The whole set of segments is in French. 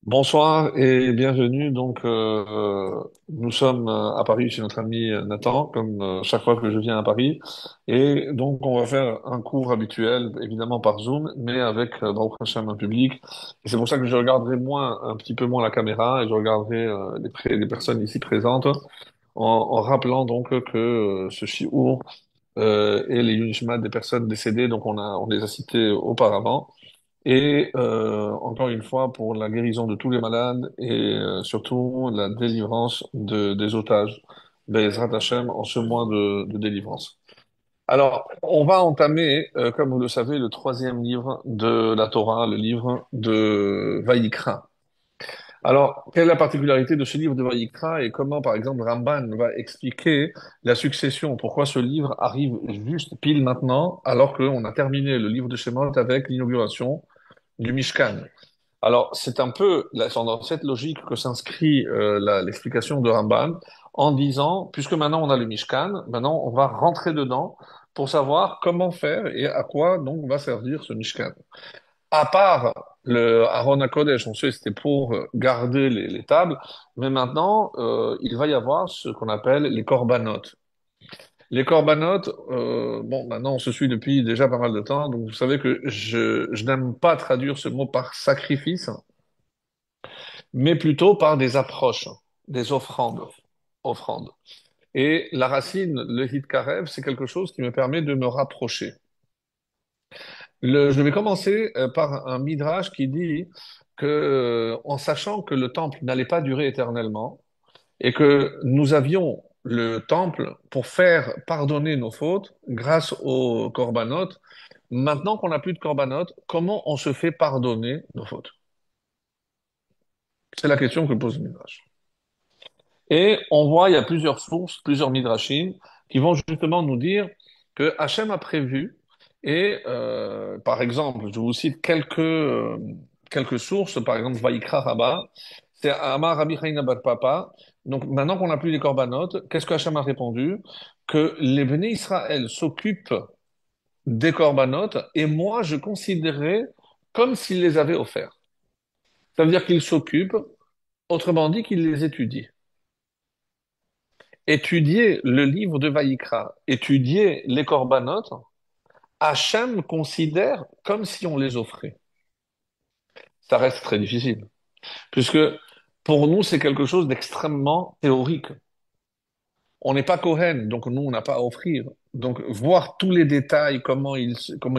Bonsoir et bienvenue. Nous sommes à Paris chez notre ami Nathan, comme chaque fois que je viens à Paris. Et donc, on va faire un cours habituel, évidemment par Zoom, mais avec Baruch Hashem un public. Et c'est pour ça que je regarderai un petit peu moins la caméra et je regarderai les personnes ici présentes en rappelant donc que ce shiur et les Yunishmat des personnes décédées, donc on les a cités auparavant. Et encore une fois, pour la guérison de tous les malades et surtout la délivrance des otages, Be'ezrat Hashem, en ce mois de délivrance. Alors, on va entamer, comme vous le savez, le troisième livre de la Torah, le livre de Vaïkra. Alors, quelle est la particularité de ce livre de Vaïkra et comment, par exemple, Ramban va expliquer la succession? Pourquoi ce livre arrive juste pile maintenant, alors qu'on a terminé le livre de Shemot avec l'inauguration du Mishkan? Alors, c'est un peu dans cette logique que s'inscrit l'explication de Ramban en disant, puisque maintenant on a le Mishkan, maintenant on va rentrer dedans pour savoir comment faire et à quoi donc va servir ce Mishkan. À part le Aaron HaKodesh, on sait que c'était pour garder les tables, mais maintenant il va y avoir ce qu'on appelle les korbanot. Les corbanotes, bon, maintenant on se suit depuis déjà pas mal de temps, donc vous savez que je n'aime pas traduire ce mot par sacrifice, mais plutôt par des approches, des offrandes. Offrandes. Et la racine, le hitkarev, c'est quelque chose qui me permet de me rapprocher. Je vais commencer par un midrash qui dit que, en sachant que le temple n'allait pas durer éternellement et que nous avions le temple pour faire pardonner nos fautes grâce aux corbanotes, maintenant qu'on n'a plus de corbanotes, comment on se fait pardonner nos fautes? C'est la question que pose le midrash. Et on voit, il y a plusieurs sources, plusieurs midrashim, qui vont justement nous dire que Hachem a prévu, et par exemple, je vous cite quelques sources, par exemple, Vaïkra Rabba, c'est Amar Rabbi Chaina bar Papa. Donc maintenant qu'on n'a plus les corbanotes, qu'est-ce que Hachem a répondu? Que les béné Israël s'occupent des corbanotes, et moi je considérais comme s'ils les avaient offerts. Ça veut dire qu'ils s'occupent, autrement dit qu'ils les étudient. Étudier le livre de Vaïkra, étudier les corbanotes, Hachem considère comme si on les offrait. Ça reste très difficile, puisque pour nous, c'est quelque chose d'extrêmement théorique. On n'est pas Kohen, donc nous, on n'a pas à offrir. Donc, voir tous les détails, comment il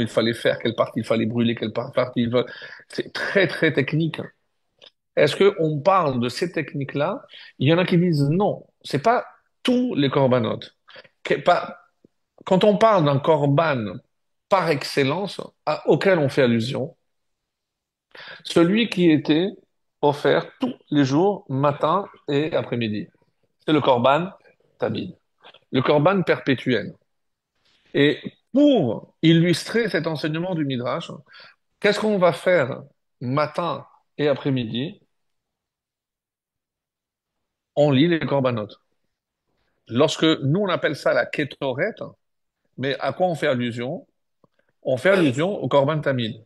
fallait faire, quelle partie il fallait brûler, partie c'est très, très technique. Est-ce qu'on parle de ces techniques-là? Il y en a qui disent non, c'est pas tous les corbanotes. Pas, Quand on parle d'un corban par excellence, auquel on fait allusion, celui qui était offert tous les jours, matin et après-midi. C'est le corban tamid, le corban perpétuel. Et pour illustrer cet enseignement du Midrash, qu'est-ce qu'on va faire matin et après-midi? On lit les corbanotes. Lorsque nous, on appelle ça la kétorette, mais à quoi on fait allusion? On fait allusion au corban tamid.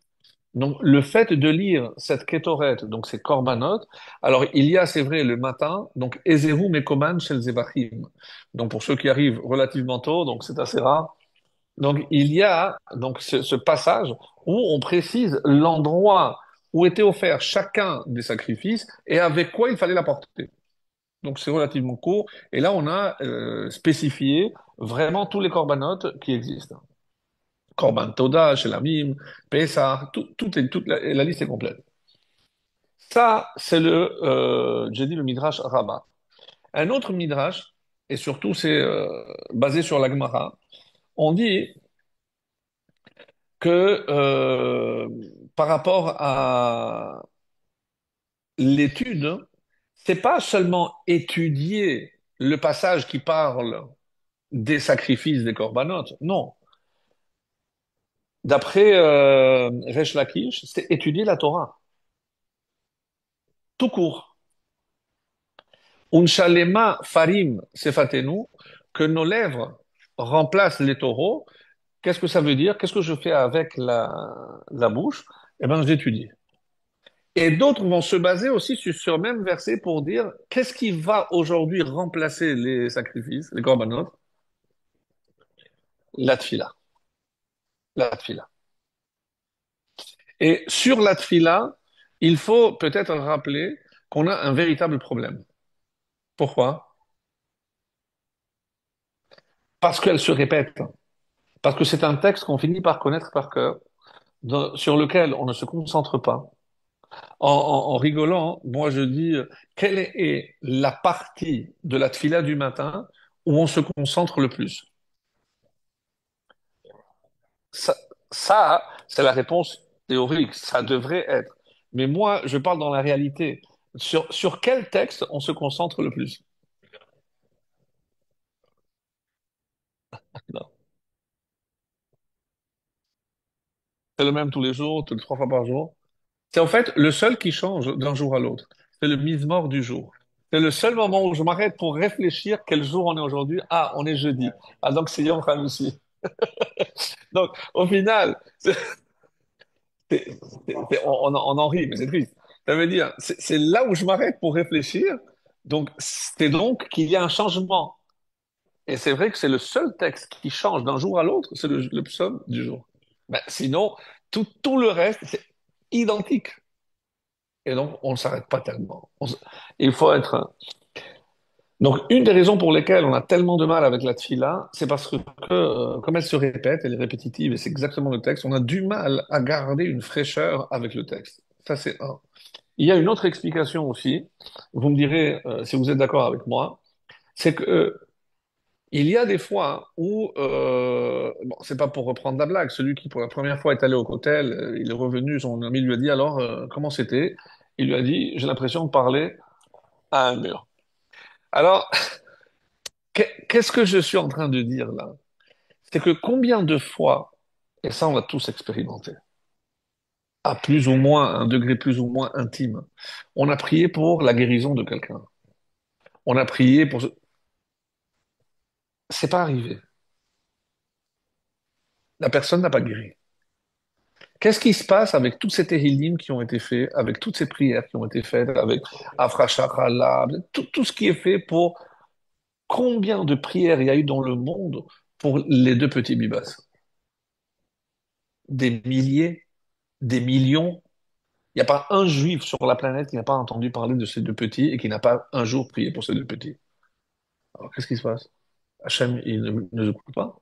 Donc, le fait de lire cette kétorette, donc ces corbanotes, alors il y a, c'est vrai, le matin, donc Ezehu Mekoman Shel Zevachim. Donc, pour ceux qui arrivent relativement tôt, donc c'est assez rare. Donc, il y a donc ce passage où on précise l'endroit où était offert chacun des sacrifices et avec quoi il fallait l'apporter. Donc, c'est relativement court. Et là, on a spécifié vraiment tous les corbanotes qui existent. Korban Toda, Shelamim, Pesach, toute la liste est complète. Ça, c'est j'ai dit le Midrash Rabbah. Un autre Midrash, et surtout c'est basé sur la Gemara, on dit que par rapport à l'étude, c'est pas seulement étudier le passage qui parle des sacrifices des corbanotes, non. D'après Resh Lakish, c'est étudier la Torah, tout court. Unshalema farim sefatenu, que nos lèvres remplacent les taureaux. Qu'est-ce que ça veut dire? Qu'est-ce que je fais avec la bouche? Eh bien, j'étudie. Et d'autres vont se baser aussi sur le même verset pour dire qu'est-ce qui va aujourd'hui remplacer les sacrifices, les korbanot? La tfila. La tfila. Et sur la tfila, il faut peut-être rappeler qu'on a un véritable problème. Pourquoi? Parce qu'elle se répète. Parce que c'est un texte qu'on finit par connaître par cœur, sur lequel on ne se concentre pas. En rigolant, moi je dis, quelle est la partie de la tfila du matin où on se concentre le plus? Ça, c'est la réponse théorique, ça devrait être. Mais moi, je parle dans la réalité. Sur quel texte on se concentre le plus? Non. C'est le même tous les jours, trois fois par jour. C'est en fait le seul qui change d'un jour à l'autre. C'est le mise-mort du jour. C'est le seul moment où je m'arrête pour réfléchir quel jour on est aujourd'hui. Ah, on est jeudi. Ah, donc c'est Yom Khamisi. Donc, au final, on en rit, mais c'est triste. Ça veut dire, c'est là où je m'arrête pour réfléchir. Donc, c'est donc qu'il y a un changement. Et c'est vrai que c'est le seul texte qui change d'un jour à l'autre, c'est le psaume du jour. Ben, sinon, tout le reste, c'est identique. Et donc, on ne s'arrête pas tellement. Il faut être. Donc, une des raisons pour lesquelles on a tellement de mal avec la tfila, c'est parce que, comme elle se répète, elle est répétitive et c'est exactement le texte, on a du mal à garder une fraîcheur avec le texte. Ça, c'est un. Il y a une autre explication aussi, vous me direz si vous êtes d'accord avec moi, c'est que il y a des fois où, bon, c'est pas pour reprendre la blague, celui qui pour la première fois est allé au hôtel, il est revenu, son ami lui a dit alors, comment c'était? Il lui a dit, j'ai l'impression de parler à un mur. Alors, qu'est-ce que je suis en train de dire là? C'est que combien de fois, et ça on va tous expérimenter, à plus ou moins, un degré plus ou moins intime, on a prié pour la guérison de quelqu'un. On a prié pour... C'est pas arrivé. La personne n'a pas guéri. Qu'est-ce qui se passe avec tous ces tehillim qui ont été faits, avec toutes ces prières qui ont été faites, avec Afrashakhala, tout ce qui est fait pour combien de prières il y a eu dans le monde pour les deux petits bibas? Des milliers, des millions. Il n'y a pas un juif sur la planète qui n'a pas entendu parler de ces deux petits et qui n'a pas un jour prié pour ces deux petits. Alors qu'est-ce qui se passe? Hachem, il ne nous écoute pas.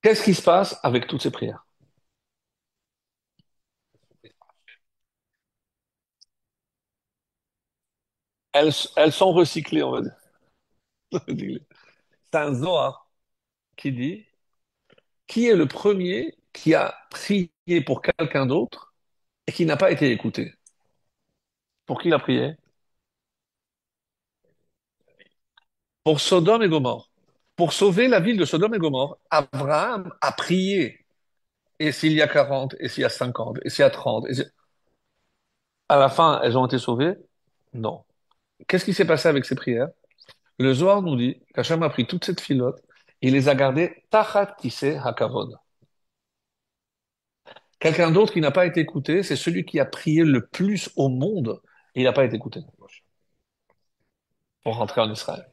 Qu'est-ce qui se passe avec toutes ces prières? Elles sont recyclées, on va dire. C'est un Zohar qui dit qui est le premier qui a prié pour quelqu'un d'autre et qui n'a pas été écouté? Pour qui il a prié? Pour Sodome et Gomorrhe. Pour sauver la ville de Sodome et Gomorrhe, Abraham a prié. Et s'il y a 40, et s'il y a 50, et s'il y a 30, à la fin, elles ont été sauvées? Non. Qu'est-ce qui s'est passé avec ces prières? Le Zohar nous dit qu'Hachem a pris toute cette filote et les a gardées tachat kisseh hakavod. Quelqu'un d'autre qui n'a pas été écouté, c'est celui qui a prié le plus au monde et il n'a pas été écouté pour rentrer en Israël.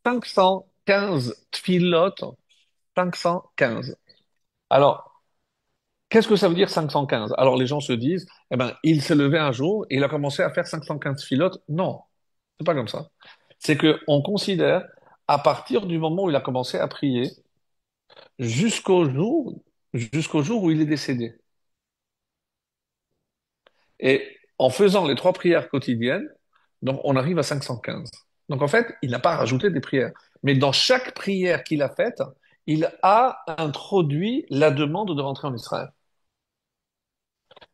515 tfilotes, 515. Alors, qu'est-ce que ça veut dire 515? Alors, les gens se disent, eh ben, il s'est levé un jour et il a commencé à faire 515 filotes. Non, c'est pas comme ça. C'est que on considère, à partir du moment où il a commencé à prier, jusqu'au jour, jusqu'au jour où il est décédé. Et en faisant les trois prières quotidiennes, donc on arrive à 515. Donc en fait, il n'a pas rajouté des prières. Mais dans chaque prière qu'il a faite, il a introduit la demande de rentrer en Israël.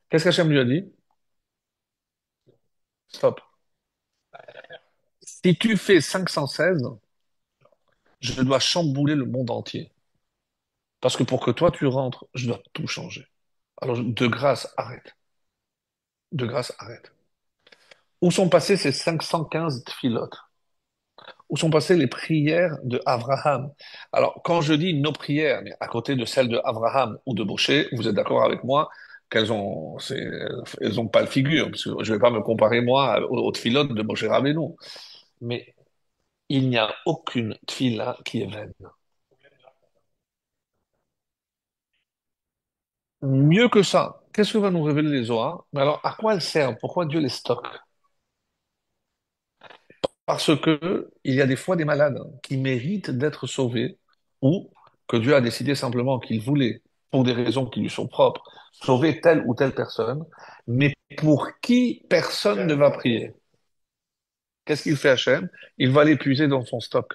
Qu'est-ce qu'Hachem lui a dit? Stop. Si tu fais 516, je dois chambouler le monde entier. Parce que pour que toi tu rentres, je dois tout changer. Alors de grâce, arrête. De grâce, arrête. Où sont passés ces 515 tfilotes? Où sont passées les prières de Abraham? Alors, quand je dis nos prières, mais à côté de celles de Abraham ou de Moshe, vous êtes d'accord avec moi elles ont pas le figure, parce que je vais pas me comparer moi aux tfilotes de Moshe Rabbeinu. Mais il n'y a aucune tfila qui est vaine. Mieux que ça, qu'est-ce que va nous révéler les Zohar? Mais alors, à quoi elles servent? Pourquoi Dieu les stocke? Parce que il y a des fois des malades qui méritent d'être sauvés ou que Dieu a décidé simplement qu'il voulait, pour des raisons qui lui sont propres, sauver telle ou telle personne, mais pour qui personne ne va prier. Qu'est-ce qu'il fait Hachem? Il va l'épuiser dans son stock.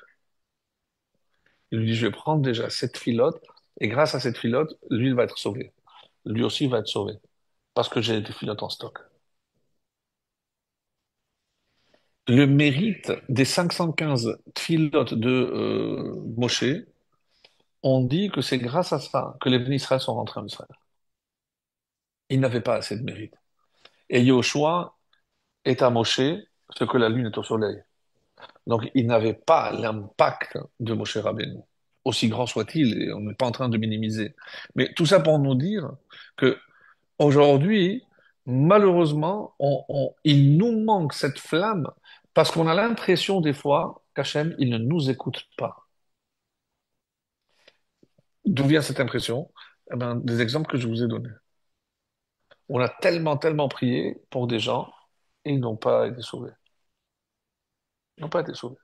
Il lui dit, je vais prendre déjà cette filote, et grâce à cette filote, lui, il va être sauvé. Lui aussi va être sauvé, parce que j'ai des filotes en stock. Le mérite des 515 filotes de Moshe, on dit que c'est grâce à ça que les bénis Israël sont rentrés en Israël. Ils n'avaient pas assez de mérite. Et Yahushua est à Moshe ce que la lune est au soleil. Donc, il n'avait pas l'impact de Moshe Rabbeinu, aussi grand soit-il, et on n'est pas en train de minimiser. Mais tout ça pour nous dire que aujourd'hui, malheureusement, il nous manque cette flamme parce qu'on a l'impression des fois qu'Hachem, il ne nous écoute pas. D'où vient cette impression? Eh ben, des exemples que je vous ai donnés. On a tellement, tellement prié pour des gens et ils n'ont pas été sauvés. Ils n'ont pas été sauvés.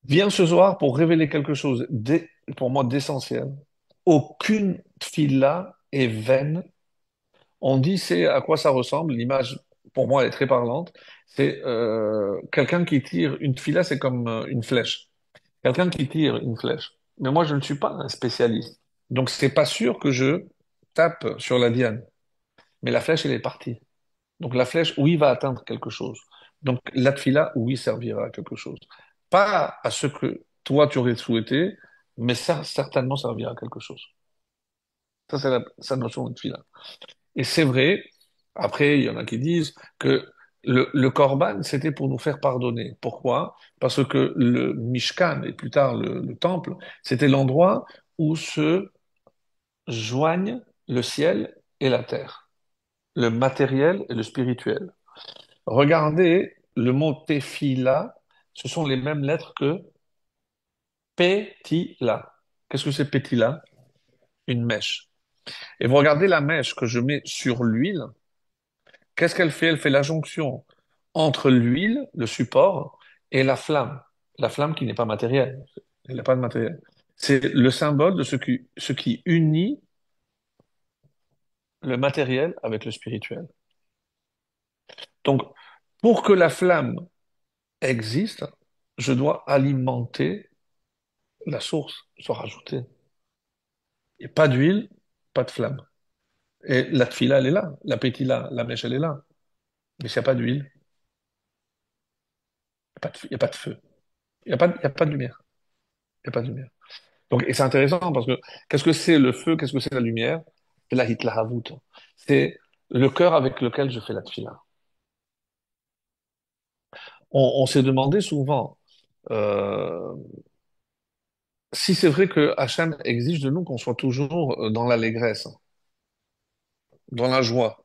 Viens ce soir pour révéler quelque chose, pour moi, d'essentiel. Aucune filla est vaine. On dit c'est à quoi ça ressemble. L'image, pour moi, elle est très parlante. C'est quelqu'un qui tire une fila, c'est comme une flèche. Quelqu'un qui tire une flèche. Mais moi, je ne suis pas un spécialiste. Donc, c'est pas sûr que je tape sur la diane. Mais la flèche, elle est partie. Donc la flèche, oui, va atteindre quelque chose. Donc la tfila, oui, servira à quelque chose. Pas à ce que toi, tu aurais souhaité, mais ça certainement servira à quelque chose. Ça, c'est sa notion de tfila. Et c'est vrai, après, il y en a qui disent que le korban, c'était pour nous faire pardonner. Pourquoi? Parce que le Mishkan, et plus tard le temple, c'était l'endroit où se joignent le ciel et la terre, le matériel et le spirituel. Regardez le mot tefila, ce sont les mêmes lettres que petila. Qu'est-ce que c'est petila? Une mèche. Et vous regardez la mèche que je mets sur l'huile, qu'est-ce qu'elle fait? Elle fait la jonction entre l'huile, le support, et la flamme. La flamme qui n'est pas matérielle. Elle n'a pas de matériel. C'est le symbole de ce qui unit le matériel avec le spirituel. Donc, pour que la flamme existe, je dois alimenter la source, soit rajoutée. Et pas d'huile, pas de flamme. Et la tfila, elle est là. La pétila, la mèche, elle est là. Mais s'il n'y a pas d'huile, il n'y a pas de feu. Il y a pas de lumière. Il n'y a pas de lumière. Donc, et c'est intéressant parce que qu'est-ce que c'est le feu? Qu'est-ce que c'est la lumière? C'est la hitlahavut. C'est le cœur avec lequel je fais la tfila. On s'est demandé souvent euh, si c'est vrai que Hachem exige de nous qu'on soit toujours dans l'allégresse, dans la joie.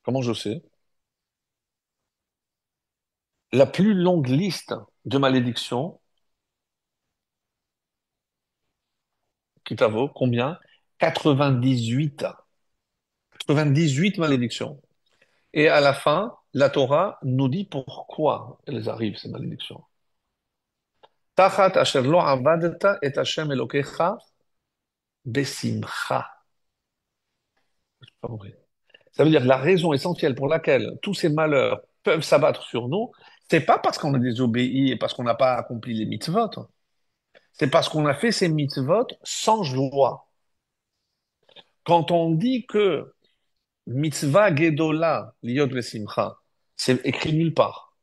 Comment je sais? La plus longue liste de malédictions, qui vaut combien? 98. 98 malédictions. Et à la fin, la Torah nous dit pourquoi elles arrivent, ces malédictions. Tachat asher lo avadta et Hashem Elokecha besimcha. Pas compris. Ça veut dire que la raison essentielle pour laquelle tous ces malheurs peuvent s'abattre sur nous, c'est pas parce qu'on a désobéi et parce qu'on n'a pas accompli les mitzvot. C'est parce qu'on a fait ces mitzvot sans joie. Quand on dit que mitzvah gedola liot vesimcha, c'est écrit nulle part.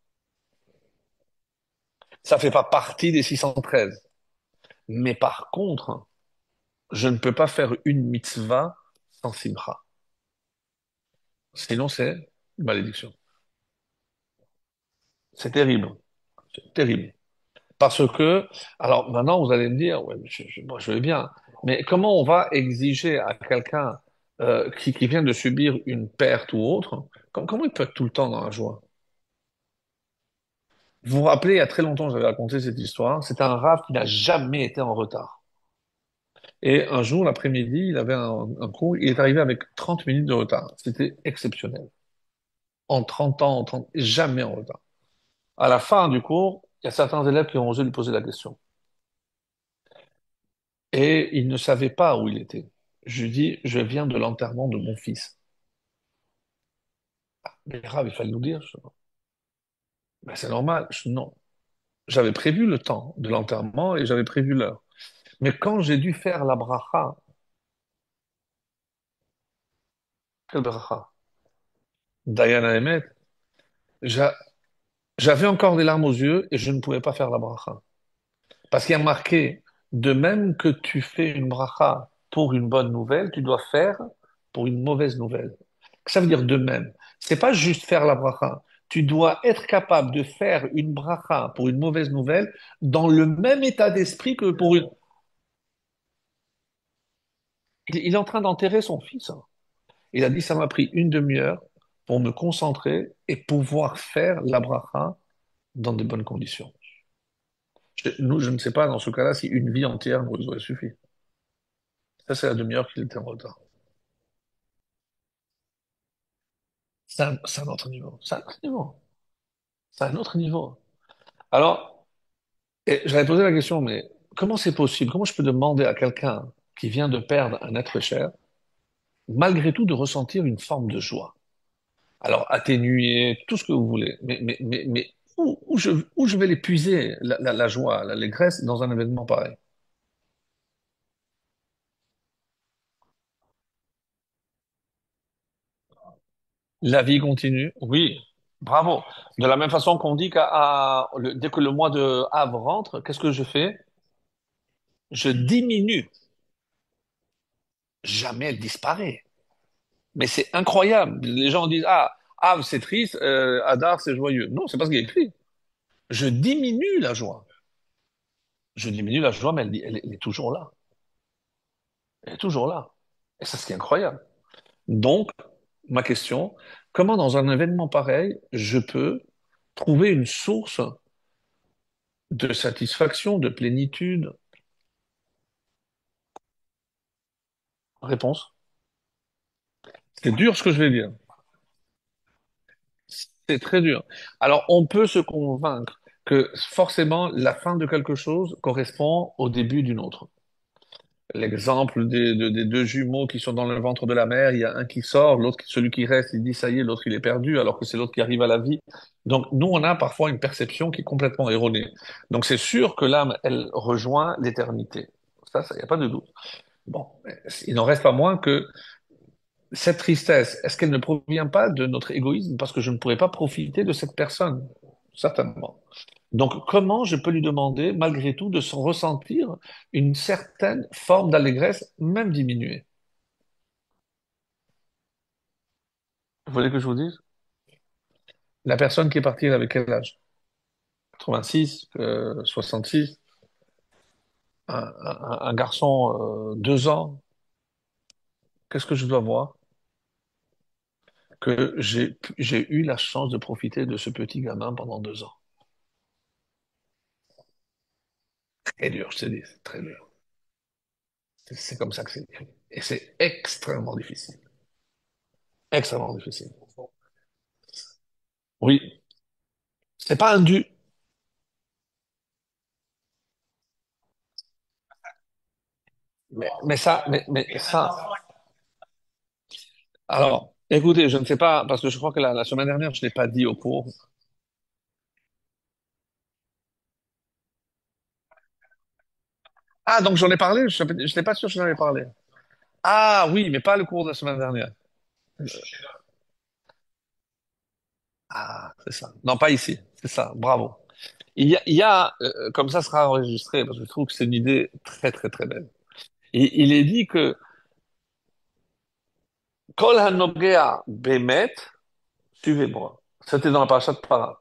Ça fait pas partie des 613. Mais par contre, je ne peux pas faire une mitzvah sans simcha. Sinon, c'est une malédiction. C'est terrible. C'est terrible. Parce que, alors maintenant, vous allez me dire, ouais, moi, je vais bien. mais comment on va exiger à quelqu'un qui vient de subir une perte ou autre, comment il peut être tout le temps dans la joie? Vous vous rappelez, il y a très longtemps, j'avais raconté cette histoire. C'était un rave qui n'a jamais été en retard. Et un jour, l'après-midi, il avait un cours, il est arrivé avec 30 minutes de retard. C'était exceptionnel. En 30 ans, jamais en retard. À la fin du cours, il y a certains élèves qui ont osé lui poser la question. Et il ne savait pas où il était. Je lui dis, je viens de l'enterrement de mon fils. Mais grave, il fallait nous dire. Ben, c'est normal. Non. J'avais prévu le temps de l'enterrement et j'avais prévu l'heure. Mais quand j'ai dû faire la bracha, quelle bracha? Diana Emet, j'a- j'avais encore des larmes aux yeux et je ne pouvais pas faire la bracha. Parce qu'il y a marqué, de même que tu fais une bracha pour une bonne nouvelle, tu dois faire pour une mauvaise nouvelle. Ça veut dire de même. C'est pas juste faire la bracha. Tu dois être capable de faire une bracha pour une mauvaise nouvelle dans le même état d'esprit que pour une... Il est en train d'enterrer son fils, hein. Il a dit, ça m'a pris une demi-heure pour me concentrer et pouvoir faire la bracha dans de bonnes conditions. Nous, je ne sais pas dans ce cas-là si une vie entière nous aurait suffi. Ça, c'est la demi-heure qu'il était en retard. C'est un autre niveau. C'est un autre niveau. C'est un autre niveau. Alors, et j'avais posé la question, mais comment c'est possible? Comment je peux demander à quelqu'un qui vient de perdre un être cher, malgré tout, de ressentir une forme de joie? Alors, atténuer, tout ce que vous voulez. Mais où je vais l'épuiser, la joie, l'allégresse, dans un événement pareil? La vie continue, oui, bravo. De la même façon qu'on dit dès que le mois de Av rentre, qu'est-ce que je fais? Je diminue. Jamais elle disparaît. Mais c'est incroyable. Les gens disent, ah, Av c'est triste, Adar c'est joyeux. Non, c'est pas ce qui est écrit. Je diminue la joie. Je diminue la joie, mais elle est toujours là. Elle est toujours là. Et ça, c'est incroyable. Donc, ma question, comment dans un événement pareil, je peux trouver une source de satisfaction, de plénitude? Réponse. C'est dur ce que je vais dire. C'est très dur. Alors, on peut se convaincre que forcément, la fin de quelque chose correspond au début d'une autre. L'exemple des deux jumeaux qui sont dans le ventre de la mère, il y a un qui sort, celui qui reste, il dit ça y est, l'autre il est perdu, alors que c'est l'autre qui arrive à la vie. Donc, nous, on a parfois une perception qui est complètement erronée. Donc, c'est sûr que l'âme, elle rejoint l'éternité. Ça, il n'y a pas de doute. Bon, il n'en reste pas moins que cette tristesse, est-ce qu'elle ne provient pas de notre égoïsme parce que je ne pourrais pas profiter de cette personne? Certainement. Donc, comment je peux lui demander, malgré tout, de se ressentir une certaine forme d'allégresse, même diminuée? Vous voulez que je vous dise? La personne qui est partie, elle avait quel âge? 86, 66, un garçon, 2 ans. Qu'est-ce que je dois voir? Que j'ai eu la chance de profiter de ce petit gamin pendant 2 ans. Très dur, je te dis, c'est très dur. C'est comme ça que c'est écrit. Et c'est extrêmement difficile. Extrêmement difficile. Oui, c'est pas un dû. Mais ça. Alors, écoutez, je ne sais pas, parce que je crois que la semaine dernière, je ne l'ai pas dit au cours. Ah, donc j'en ai parlé, je n'étais pas sûr que j'en avais parlé. Ah oui, mais pas le cours de la semaine dernière. Ah, c'est ça. Non, pas ici. C'est ça. Bravo. Comme ça sera enregistré, parce que je trouve que c'est une idée très, très, très belle. Et il est dit que Kol hanogea bemet, suivez-moi. C'était dans la parashat Para.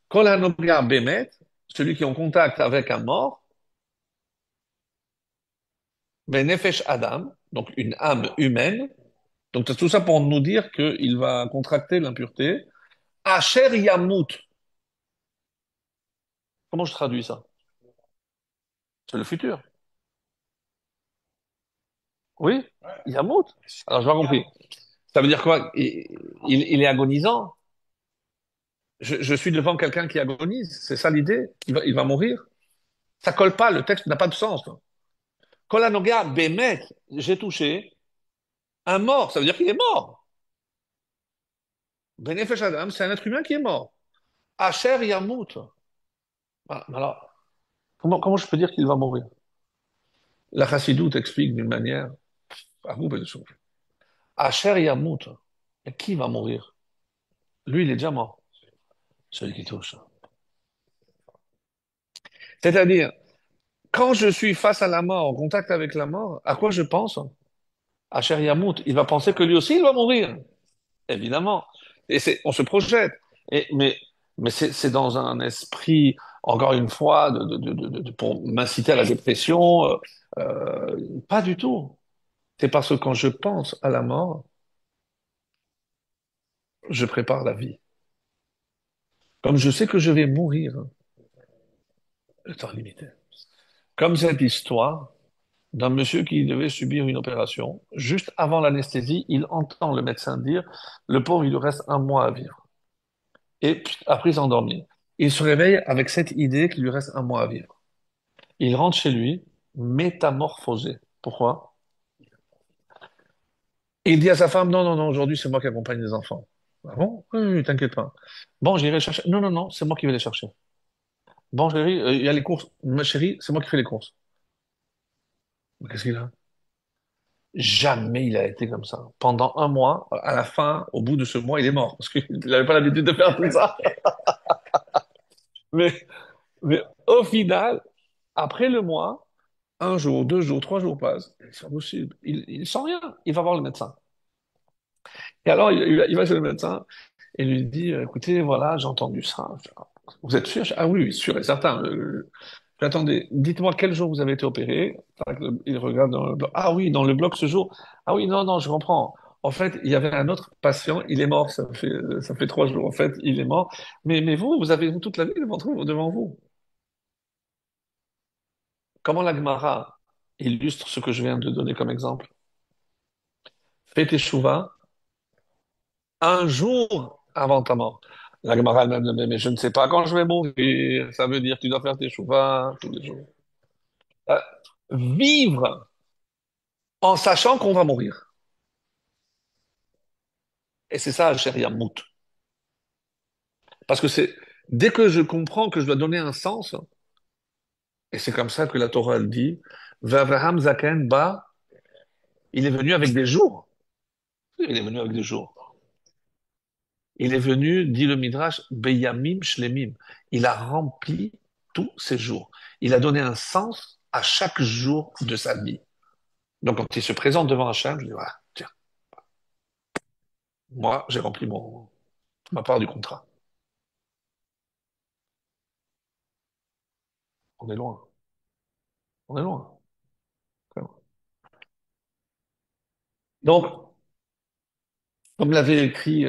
Kol hanogea bemet, celui qui est en contact avec un mort, Ben Nefesh Adam, donc une âme humaine. Donc tout ça pour nous dire qu'il va contracter l'impureté. Asher Yamut. Comment je traduis ça? C'est le futur. Oui, Yamut. Alors, je n'ai pas compris. Ça veut dire quoi? Il est agonisant. Je suis devant quelqu'un qui agonise. C'est ça l'idée? Il va mourir. Ça colle pas. Le texte n'a pas de sens. Kolanoga, Bémet, j'ai touché un mort. Ça veut dire qu'il est mort. Benefesh Adam, c'est un être humain qui est mort. Asher Yamut. Voilà. Alors, comment je peux dire qu'il va mourir? La Chassidoute explique d'une manière à vous, belle chose. Asher Yamut. Et qui va mourir? Lui, il est déjà mort. Celui qui touche. C'est-à-dire, quand je suis face à la mort, en contact avec la mort, à quoi je pense? À Cher Yamout. Il va penser que lui aussi, il va mourir, évidemment. Et on se projette. Mais c'est dans un esprit, encore une fois, pour m'inciter à la dépression. Pas du tout. C'est parce que quand je pense à la mort, je prépare la vie. Comme je sais que je vais mourir, le temps est limité. Comme cette histoire d'un monsieur qui devait subir une opération. Juste avant l'anesthésie, il entend le médecin dire, le pauvre, il lui reste un mois à vivre. Et puis, après, il s'endormit. Il se réveille avec cette idée qu'il lui reste un mois à vivre. Il rentre chez lui, métamorphosé. Pourquoi? Et il dit à sa femme, non, non, non, aujourd'hui, c'est moi qui accompagne les enfants. Ah bon? Oui, oui, t'inquiète pas. Bon, j'irai chercher. Non, non, non, c'est moi qui vais les chercher. Bon, chérie, il y a les courses. Ma chérie, c'est moi qui fais les courses. Mais qu'est-ce qu'il a? Jamais il a été comme ça. Pendant un mois, à la fin, au bout de ce mois, il est mort parce qu'il n'avait pas l'habitude de faire tout ça. Mais, mais au final, après le mois, un jour, 2 jours, 3 jours passent. C'est pas possible. Il sent rien. Il va voir le médecin. Et alors, il va chez le médecin et lui dit, écoutez, voilà, j'ai entendu ça. Vous êtes sûr? Ah oui, oui, sûr et certain. Attendez, dites-moi quel jour vous avez été opéré. Tac, il regarde dans le bloc. Ah oui, dans le bloc ce jour. Ah oui, non, non, je comprends. En fait, il y avait un autre patient, il est mort, ça fait 3 jours. En fait, il est mort. Mais vous avez toute la vie devant vous. Comment la Gemara illustre ce que je viens de donner comme exemple? Fais tes un jour avant ta mort. La Gemara elle-même le met, mais je ne sais pas quand je vais mourir. Ça veut dire que tu dois faire tes tous les jours. Euh, Vivre en sachant qu'on va mourir. Et c'est ça, Cher Yamout. Parce que c'est dès que je comprends que je dois donner un sens, et c'est comme ça que la Torah elle dit, Vavraham Zaken Ba, il est venu avec des jours. Il est venu avec des jours. Il est venu, dit le Midrash, Beyamim Shlemim. Il a rempli tous ses jours. Il a donné un sens à chaque jour de sa vie. Donc quand il se présente devant Hachem, je dis, voilà, tiens, moi j'ai rempli ma part du contrat. On est loin. On est loin. Très loin. Donc, comme l'avait écrit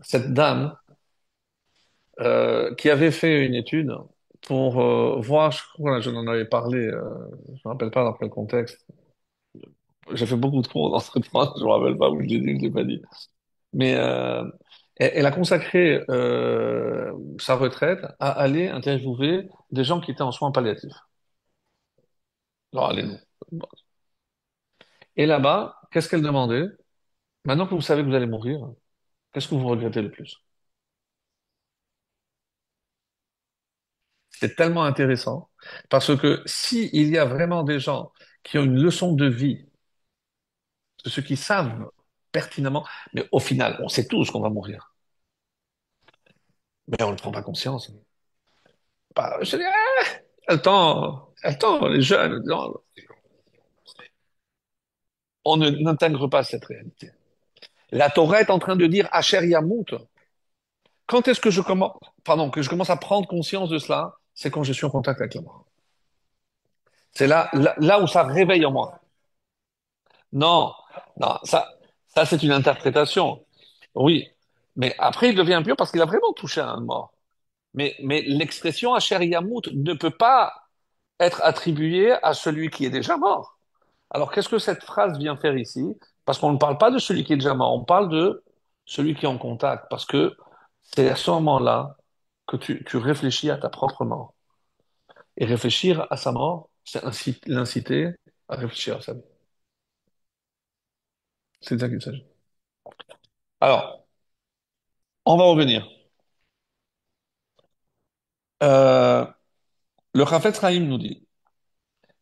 cette dame, qui avait fait une étude pour voir, je crois que je en avais parlé, je ne me rappelle pas dans quel contexte. J'ai fait beaucoup de cours dans ce temps, je ne me rappelle pas où je l'ai dit, je l'ai pas dit. Mais elle a consacré sa retraite à aller interviewer des gens qui étaient en soins palliatifs. Alors, allez, nous. Et là-bas, qu'est-ce qu'elle demandait? Maintenant que vous savez que vous allez mourir, qu'est-ce que vous regrettez le plus? C'est tellement intéressant parce que si il y a vraiment des gens qui ont une leçon de vie, de ceux qui savent pertinemment, mais au final, on sait tous qu'on va mourir, mais on ne prend pas conscience. Bah, je dis, elle le temps, les jeunes, non, on n'intègre pas cette réalité. La Torah est en train de dire Asher Yamut. Quand est-ce que que je commence à prendre conscience de cela? C'est quand je suis en contact avec la mort. C'est là où ça réveille en moi. Non, non, ça c'est une interprétation. Oui, mais après il devient impur parce qu'il a vraiment touché à un mort. Mais l'expression Asher Yamout ne peut pas être attribuée à celui qui est déjà mort. Alors qu'est-ce que cette phrase vient faire ici? Parce qu'on ne parle pas de celui qui est déjà mort, on parle de celui qui est en contact. Parce que c'est à ce moment-là que tu réfléchis à ta propre mort. Et réfléchir à sa mort, c'est l'inciter à réfléchir à sa vie. C'est de ça qu'il s'agit. Alors, on va revenir. Euh, le Chafetz Chaim nous dit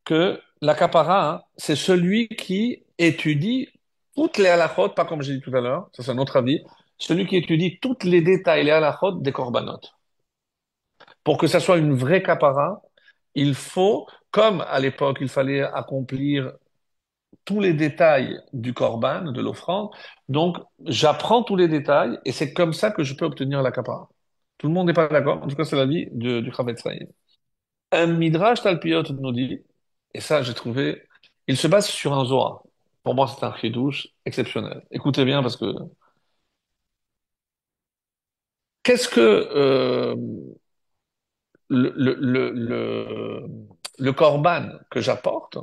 que l'accapara, hein, c'est celui qui étudie toutes les halakhot, pas comme j'ai dit tout à l'heure, ça c'est un autre avis, celui qui étudie tous les détails, les halakhot des korbanot. Pour que ça soit une vraie capara, il faut, comme à l'époque, il fallait accomplir tous les détails du korban, de l'offrande, donc j'apprends tous les détails et c'est comme ça que je peux obtenir la capara. Tout le monde n'est pas d'accord, en tout cas c'est l'avis du Chavetz Chaim. Un Midrash Talpiot nous dit, et ça j'ai trouvé, il se base sur un Zohar. Pour moi, c'est un chidouche exceptionnel. Écoutez bien parce que qu'est-ce que le korban que j'apporte,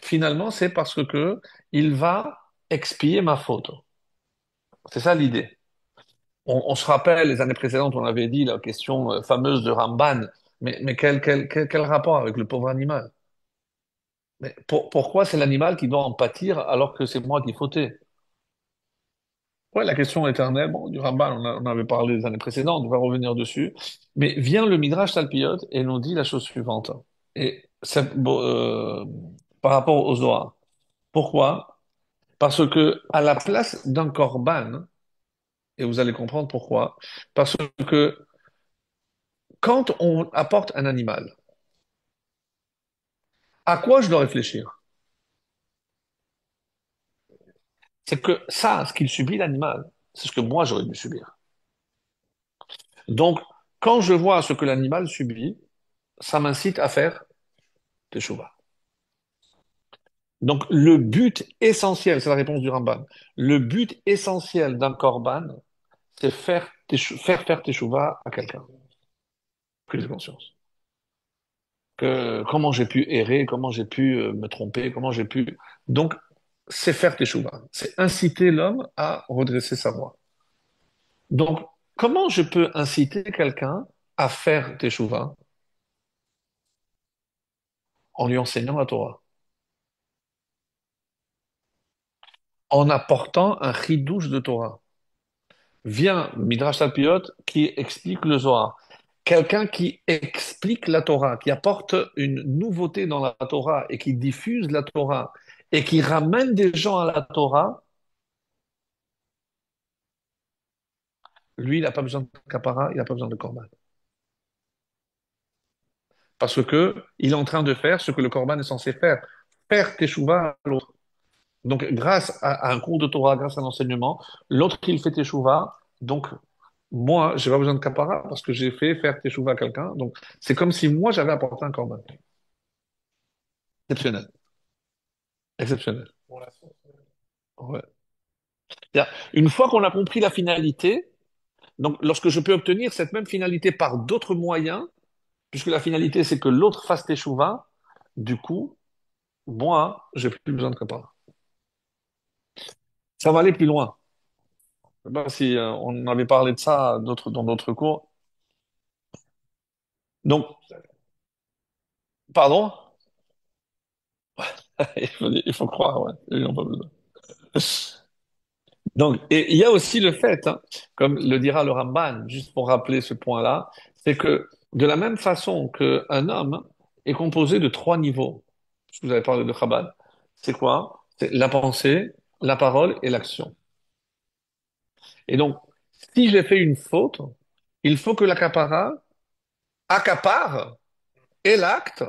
finalement, c'est parce que il va expier ma faute. C'est ça l'idée. On se rappelle, les années précédentes, on avait dit la question fameuse de Ramban, mais quel rapport avec le pauvre animal? Mais pourquoi c'est l'animal qui doit en pâtir alors que c'est moi qui fautais? Ouais, la question éternelle, bon, du Ramban, on avait parlé les années précédentes, on va revenir dessus. Mais vient le Midrash Talpiot et nous dit la chose suivante. Et c'est bon, par rapport au Zohar. Pourquoi? Parce que à la place d'un korban, et vous allez comprendre pourquoi, parce que quand on apporte un animal, à quoi je dois réfléchir? C'est que ça, ce qu'il subit, l'animal, c'est ce que moi j'aurais dû subir. Donc, quand je vois ce que l'animal subit, ça m'incite à faire teshuva. Donc, le but essentiel, c'est la réponse du Ramban, le but essentiel d'un korban, c'est faire teshuva à quelqu'un. Prise de conscience. Comment j'ai pu errer, comment j'ai pu me tromper, comment j'ai pu... Donc, c'est faire teshuva. C'est inciter l'homme à redresser sa voie. Donc, comment je peux inciter quelqu'un à faire teshuva en lui enseignant la Torah, en apportant un chidouche de Torah? Vient Midrash Talpiot qui explique le Zohar. Quelqu'un qui explique la Torah, qui apporte une nouveauté dans la Torah et qui diffuse la Torah et qui ramène des gens à la Torah, lui, il n'a pas besoin de kapara, il n'a pas besoin de korban. Parce que il est en train de faire ce que le korban est censé faire teshuva à l'autre. Donc, grâce à un cours de Torah, grâce à l'enseignement, l'autre, il fait teshuva. Donc, moi, j'ai pas besoin de kapara parce que j'ai fait faire teshuva à quelqu'un. Donc, c'est comme si moi, j'avais apporté un korban. Exceptionnel. Exceptionnel. Ouais. C'est-à-dire, une fois qu'on a compris la finalité, donc lorsque je peux obtenir cette même finalité par d'autres moyens, puisque la finalité c'est que l'autre fasse teshuva, du coup, moi, j'ai plus besoin de kapara. Ça va aller plus loin. Je sais pas si on avait parlé de ça dans d'autres cours. Donc, pardon? Il faut croire, ouais. Ils n'ont pas besoin. Donc, et il y a aussi le fait, hein, comme le dira le Ramban, juste pour rappeler ce point-là, c'est que de la même façon qu'un homme est composé de trois niveaux, parce que vous avez parlé de Chabad, c'est quoi? C'est la pensée, la parole et l'action. Et donc, si j'ai fait une faute, il faut que l'accapara accapare et l'acte,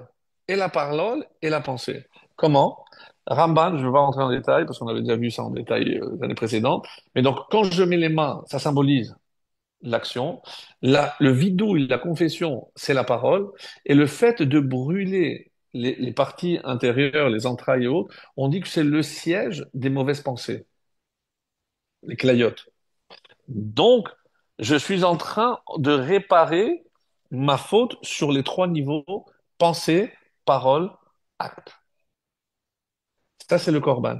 et la parole, et la pensée. Comment? Ramban, je ne vais pas rentrer en détail, parce qu'on avait déjà vu ça en détail les années précédentes, mais donc quand je mets les mains, ça symbolise l'action, le vidouille, la confession, c'est la parole, et le fait de brûler les parties intérieures, les entrailles et autres, on dit que c'est le siège des mauvaises pensées, les clayotes. Donc, je suis en train de réparer ma faute sur les trois niveaux, pensée, parole, acte. Ça, c'est le korban.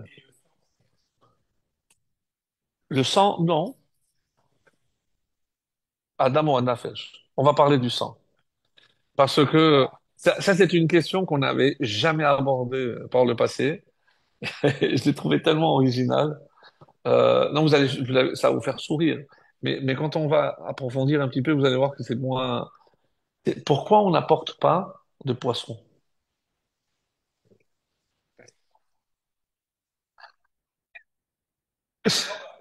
Le sang, non. Adam ou Nafesh. On va parler du sang. Parce que ça, c'est une question qu'on n'avait jamais abordée par le passé. Je l'ai trouvé tellement original. Non, ça va vous faire sourire. Mais quand on va approfondir un petit peu, vous allez voir que c'est moins. Pourquoi on n'apporte pas de poisson?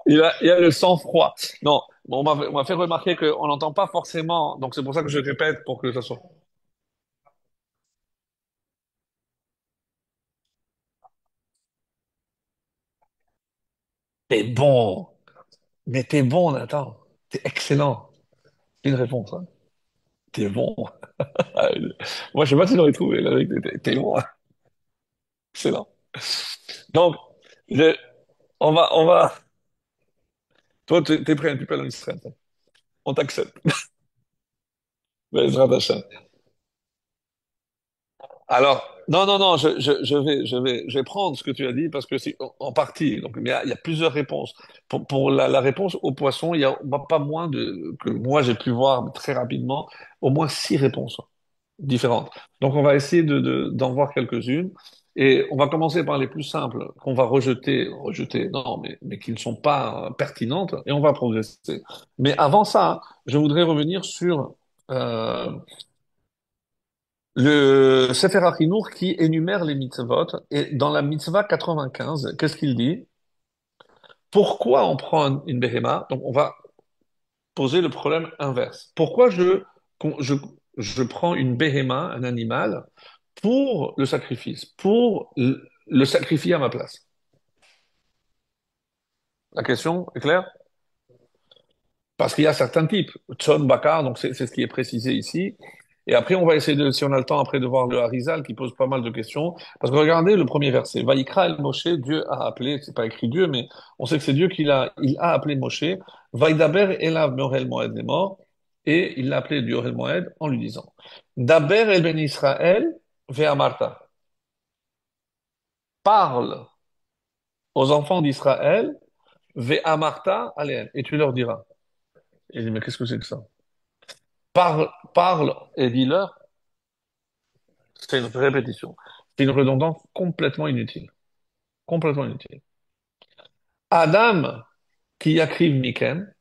Il a le sang froid. Non, bon, on m'a fait remarquer qu'on n'entend pas forcément. Donc c'est pour ça que je répète pour que ça soit. T'es bon, mais t'es bon, Nathan. T'es excellent. C'est une réponse, hein. T'es bon. Moi, je sais pas si j'aurais trouvé la vérité. T'es bon, hein. Excellent. Donc, je- on va. Toi, t'es prêt un petit peu à l'Israël. On t'accepte. Bezrat Hashem. Alors, non, non, non, je vais prendre ce que tu as dit parce que c'est en partie. Donc, il y a plusieurs réponses. Pour la réponse au poisson, il y a pas moins que moi j'ai pu voir très rapidement, au moins six réponses différentes. Donc, on va essayer d'en voir quelques-unes. Et on va commencer par les plus simples qu'on va rejeter, non, mais qui ne sont pas pertinentes, et on va progresser. Mais avant ça, je voudrais revenir sur euh, le Sefer HaChinour qui énumère les mitzvot, et dans la mitzvah 95, qu'est-ce qu'il dit? Pourquoi on prend une béhéma? Donc on va poser le problème inverse. Pourquoi je prends une béhéma, un animal, pour le sacrifice, pour le sacrifier à ma place? La question est claire? Parce qu'il y a certains types. Tson Bakar, donc c'est ce qui est précisé ici. Et après, on va essayer de, si on a le temps après de voir le Harizal qui pose pas mal de questions. Parce que regardez le premier verset. Vaïkra el Moshe, Dieu a appelé, c'est pas écrit Dieu, mais on sait que c'est Dieu il a appelé Moshe. Vaïdaber elav meorel moed est mort. Et il l'a appelé du Orel Moed en lui disant, Daber el ben Israël ve'amarta. Parle aux enfants d'Israël ve'amarta aleem. Et tu leur diras. Et il dit, mais qu'est-ce que c'est que ça? Parle et dis-leur, c'est une répétition. C'est une redondance complètement inutile. Complètement inutile. Adam, qui écrive Miken,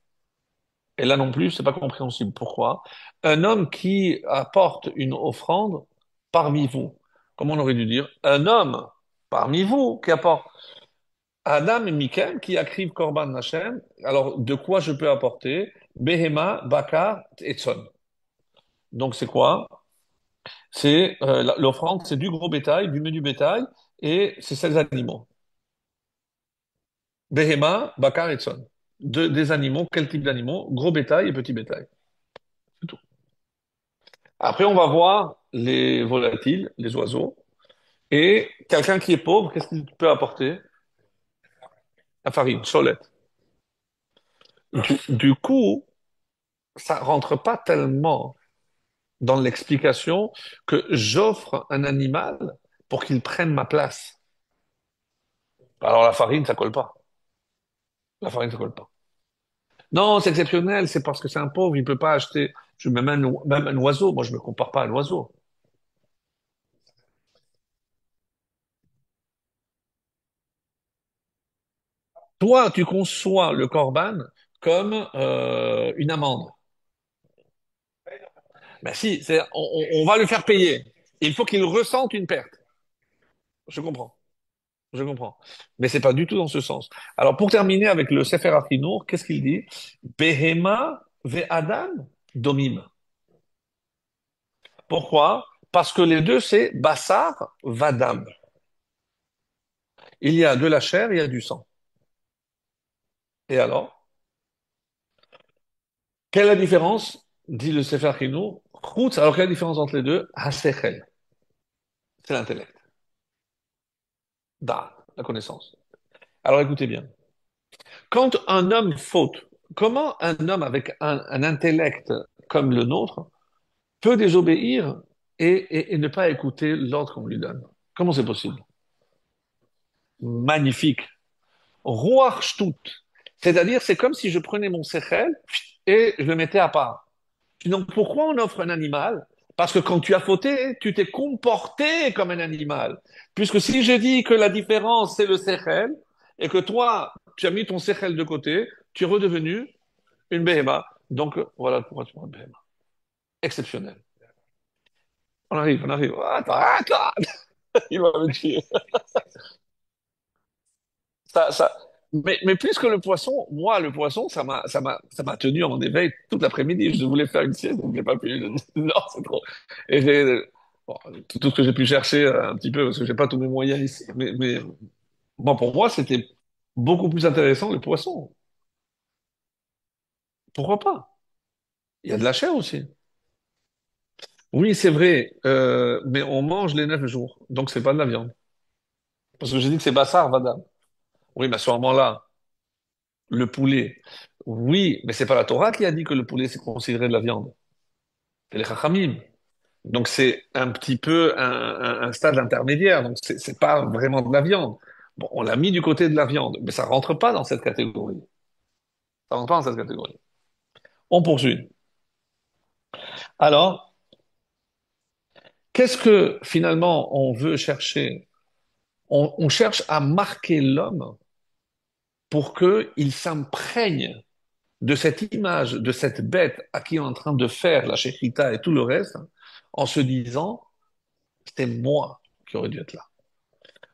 et là non plus, c'est pas compréhensible. Pourquoi? Un homme qui apporte une offrande parmi vous. Comme on aurait dû dire, un homme parmi vous qui apporte. Adam et Miken qui écrivent Korban Hashem. Alors, de quoi je peux apporter? Behema, Bakar et Tson. Donc, c'est quoi? C'est l'offrande, c'est du gros bétail, du menu bétail, et c'est 16 animaux. Behema, bakar et tson. Des animaux, quel type d'animaux? Gros bétail et petit bétail. C'est tout. Après, on va voir les volatiles, les oiseaux. Et quelqu'un qui est pauvre, qu'est-ce qu'il peut apporter? La farine, cholette. Du coup, ça rentre pas tellement dans l'explication que j'offre un animal pour qu'il prenne ma place. Alors la farine, ça colle pas. La farine, ça colle pas. Non, c'est exceptionnel, c'est parce que c'est un pauvre, il peut pas acheter. Même un oiseau, moi je me compare pas à un oiseau. Toi, tu conçois le corban comme une amende. Ben si, on va le faire payer. Il faut qu'il ressente une perte. Je comprends, je comprends. Mais c'est pas du tout dans ce sens. Alors pour terminer avec le Sefer Achinour, qu'est-ce qu'il dit? Behema ve'adam domim. Pourquoi? Parce que les deux, c'est Bassar vadam. Il y a de la chair, il y a du sang. Et alors? Quelle est la différence? Dit le Sefer Chinou. Chutz, alors quelle est la différence entre les deux? Hasechel. c'est l'intellect. Da, la connaissance. Alors écoutez bien. Quand un homme faute, comment un homme avec un intellect comme le nôtre peut désobéir et ne pas écouter l'ordre qu'on lui donne? Comment c'est possible? Magnifique. Ruach shtut. C'est-à-dire, c'est comme si je prenais mon sechel et je le mettais à part. Donc, pourquoi on offre un animal? Parce que quand tu as fauté, tu t'es comporté comme un animal. Puisque si je dis que la différence, c'est le sechel, et que toi, tu as mis ton sechel de côté, tu es redevenu une béhéma. Donc, voilà pourquoi tu prends une béhéma. Exceptionnel. On arrive, on arrive. Attends, attends, il va me tuer. Ça. Mais plus que le poisson, moi, le poisson, ça m'a tenu en éveil toute l'après-midi. Je voulais faire une sieste, donc j'ai pas pu. Non, c'est trop. Et bon, tout ce que j'ai pu chercher un petit peu, parce que j'ai pas tous mes moyens ici. Mais bon, pour moi, c'était beaucoup plus intéressant le poisson. Pourquoi pas? Il y a de la chair aussi. Oui, c'est vrai, mais on mange les 9 jours, donc c'est pas de la viande. Parce que j'ai dit que c'est Bassar, Vadam. Oui, mais à ce moment-là, le poulet. Oui, mais c'est pas la Torah qui a dit que le poulet c'est considéré de la viande. C'est les Chachamim. Donc c'est un petit peu un stade intermédiaire. Donc c'est pas vraiment de la viande. Bon, on l'a mis du côté de la viande, mais ça rentre pas dans cette catégorie. Ça rentre pas dans cette catégorie. On poursuit. Alors, qu'est-ce que finalement on veut chercher? On cherche à marquer l'homme pour qu'il s'imprègne de cette image, de cette bête à qui on est en train de faire la shechita et tout le reste, en se disant, c'est moi qui aurais dû être là.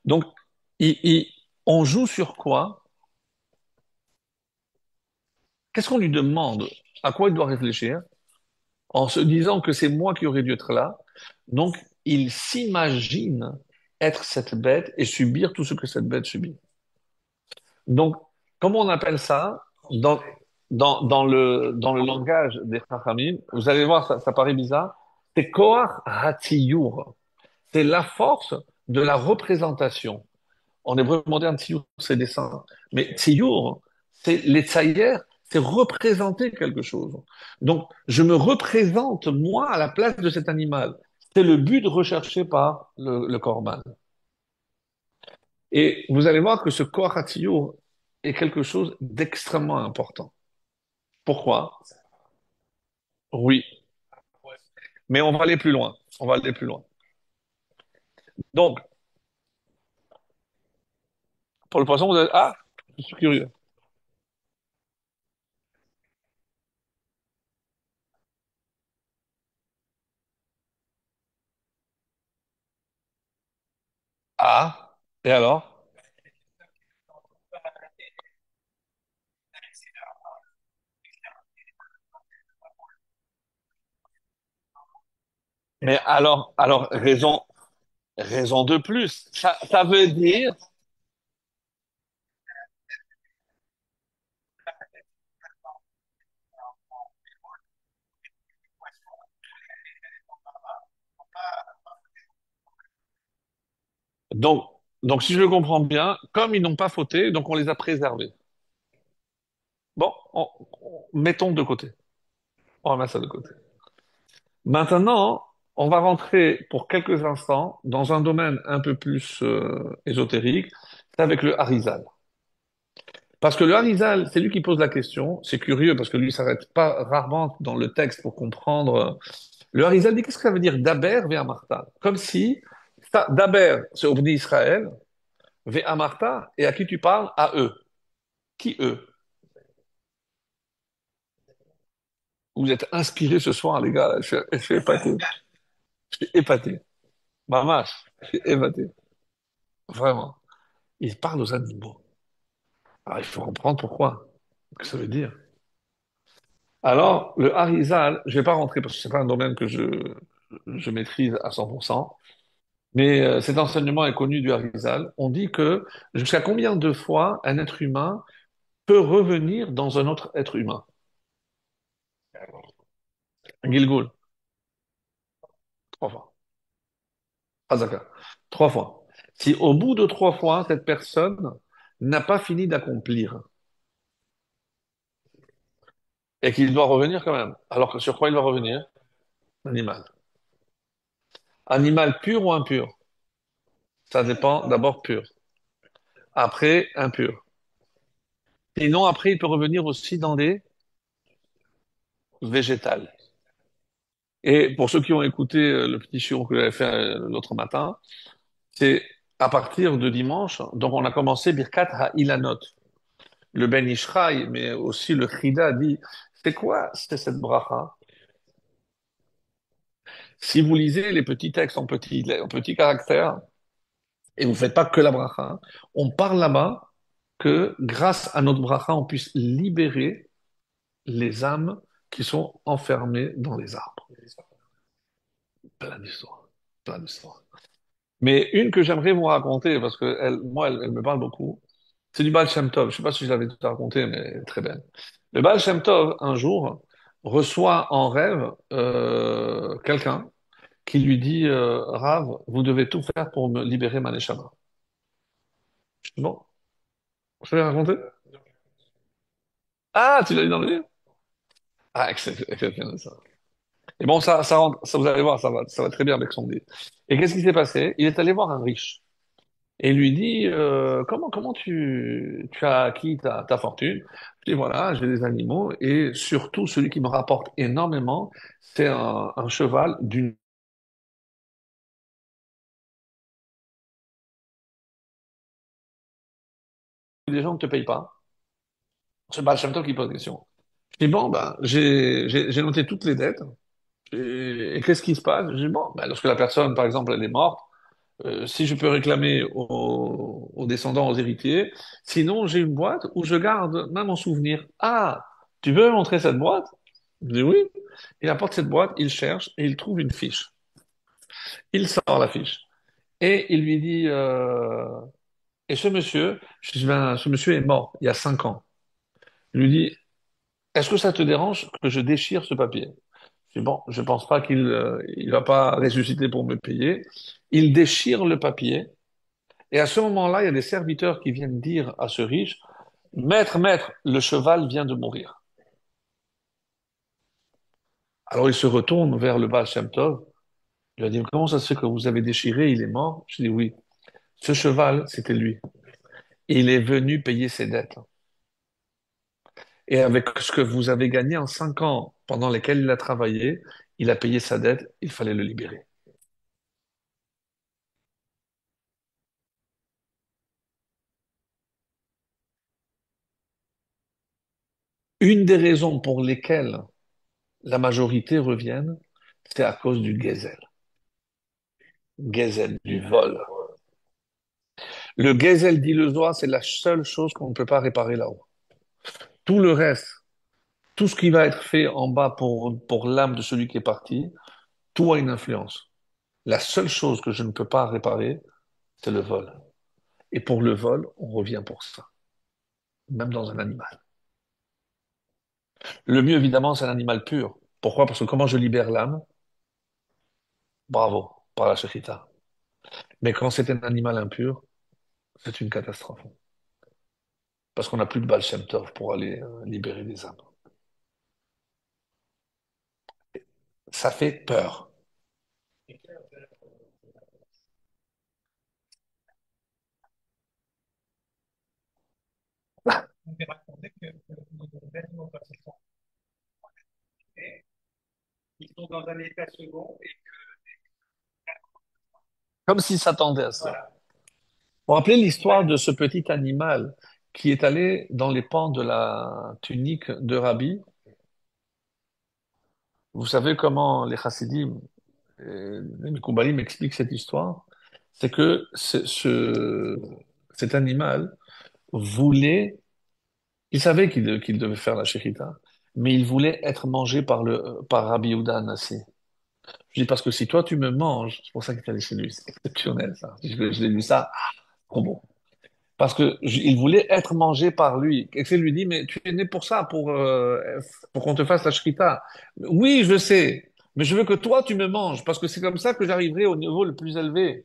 Donc, on joue sur quoi? Qu'est-ce qu'on lui demande? À quoi il doit réfléchir? En se disant que c'est moi qui aurais dû être là. Donc, il s'imagine être cette bête et subir tout ce que cette bête subit. Donc, comment on appelle ça dans, dans le langage des Chachamim? Vous allez voir, ça paraît bizarre. C'est Koach Hatziyur. C'est la force de la représentation. En hébreu moderne, Tziyur, c'est dessin. Mais Tziyur, c'est les tsayer, c'est représenter quelque chose. Donc, je me représente, moi, à la place de cet animal. C'est le but recherché par le korban. Et vous allez voir que ce Koach Hatziyur est quelque chose d'extrêmement important. Pourquoi? Oui. Mais on va aller plus loin. On va aller plus loin. Donc, pour le poisson, vous avez... Ah, je suis curieux. Ah, et alors? Mais alors, raison de plus. Ça veut dire, donc, donc si je le comprends bien, comme ils n'ont pas fauté, donc on les a préservés. Bon, mettons de côté. On remet ça de côté. Maintenant, on va rentrer pour quelques instants dans un domaine un peu plus ésotérique, c'est avec le Harizal. Parce que le Harizal, c'est lui qui pose la question. C'est curieux parce que lui s'arrête pas rarement dans le texte pour comprendre. Le Harizal dit qu'est-ce que ça veut dire Daber Martha? Comme si Daber, c'est au Bnei Israël, Martha, et à qui tu parles? À eux. Qui eux? Vous êtes inspirés ce soir, les gars. Je suis épaté. Je suis épaté. Mamache, je suis épaté. Vraiment. Ils parlent aux animaux. Alors, il faut comprendre pourquoi. Ce que ça veut dire. Alors, le Harizal, je vais pas rentrer parce que c'est pas un domaine que je maîtrise à 100%. Mais cet enseignement est connu du Harizal. On dit que jusqu'à combien de fois un être humain peut revenir dans un autre être humain? Gilgul, 3 fois. Hazaka. Trois fois. Si au bout de trois fois, cette personne n'a pas fini d'accomplir et qu'il doit revenir quand même, alors que sur quoi il va revenir? Animal. Animal pur ou impur? Ça dépend d'abord pur. Après, impur. Sinon, après, il peut revenir aussi dans des végétales. Et pour ceux qui ont écouté le petit chiot que j'avais fait l'autre matin, c'est à partir de dimanche, donc on a commencé Birkat HaIlanot. Le Ben Ishraï, mais aussi le Chida dit, c'est quoi c'est cette bracha? Si vous lisez les petits textes en petits caractères, et vous faites pas que la bracha, on parle là-bas que grâce à notre bracha, on puisse libérer les âmes qui sont enfermées dans les arbres. Plein d'histoires. Plein d'histoires. Mais une que j'aimerais vous raconter, parce que elle me parle beaucoup, c'est du Baal Shem Tov. Je sais pas si je l'avais tout raconté, mais elle est très belle. Le Baal Shem Tov, un jour, reçoit en rêve quelqu'un qui lui dit Rav, vous devez tout faire pour me libérer ma neshama. Je dis, bon, je vais raconter. Ah, tu l'as dit dans le livre? Ah, exceptionnel ça. Et bon, ça, vous allez voir, ça va très bien avec son livre. Et qu'est-ce qui s'est passé? Il est allé voir un riche et lui dit comment tu as acquis ta fortune? Je dis voilà, j'ai des animaux et surtout celui qui me rapporte énormément, c'est un cheval d'une. Les gens ne te payent pas. C'est Baal Shem Tov qui pose la question. Je dis bon, ben, j'ai noté toutes les dettes. Et qu'est-ce qui se passe? Je dis bon, ben, lorsque la personne, par exemple, elle est morte, si je peux réclamer aux descendants, aux héritiers, sinon j'ai une boîte où je garde même en souvenir. Ah, tu veux me montrer cette boîte? Je dis oui. Il apporte cette boîte, il cherche et il trouve une fiche. Il sort la fiche et il lui dit et ce monsieur, je dis ben, ce monsieur est mort il y a 5 ans. Il lui dit est-ce que ça te dérange que je déchire ce papier? Je dis bon, je pense pas il va pas ressusciter pour me payer. Il déchire le papier. Et à ce moment-là, il y a des serviteurs qui viennent dire à ce riche, Maître, maître, le cheval vient de mourir. Alors il se retourne vers le Baal Shem Tov. Il a dit, comment ça se fait que vous avez déchiré, il est mort? Je dis oui. Ce cheval, c'était lui. Il est venu payer ses dettes. Et avec ce que vous avez gagné en 5 ans pendant lesquels il a travaillé, il a payé sa dette, il fallait le libérer. Une des raisons pour lesquelles la majorité reviennent, c'est à cause du gazelle. Gazelle, du vol. Le gazelle d'Illezois, c'est la seule chose qu'on ne peut pas réparer là-haut. Tout le reste, tout ce qui va être fait en bas pour l'âme de celui qui est parti, tout a une influence. La seule chose que je ne peux pas réparer, c'est le vol. Et pour le vol, on revient pour ça, même dans un animal. Le mieux, évidemment, c'est un animal pur. Pourquoi? Parce que comment je libère l'âme? Bravo, par la shechita. Mais quand c'est un animal impur, c'est une catastrophe. Parce qu'on n'a plus de Baal Shem Tov pour aller libérer des âmes. Ça fait peur. Comme s'ils s'attendaient à ça. Vous vous rappelez l'histoire de ce petit animal qui est allé dans les pans de la tunique de Rabbi? Vous savez comment les chassidim, les Mekoubalim expliquent cette histoire? C'est que cet animal voulait, il savait qu'il devait faire la shechita, mais il voulait être mangé par Rabbi Yehuda Hanassi. Je dis parce que si toi tu me manges, c'est pour ça qu'il est allé chez lui, c'est exceptionnel ça. Je l'ai lu ça, trop bon. Parce que il voulait être mangé par lui. Et qu'il lui dit, mais tu es né pour ça, pour qu'on te fasse la shrita. Oui, je sais. Mais je veux que toi, tu me manges, parce que c'est comme ça que j'arriverai au niveau le plus élevé.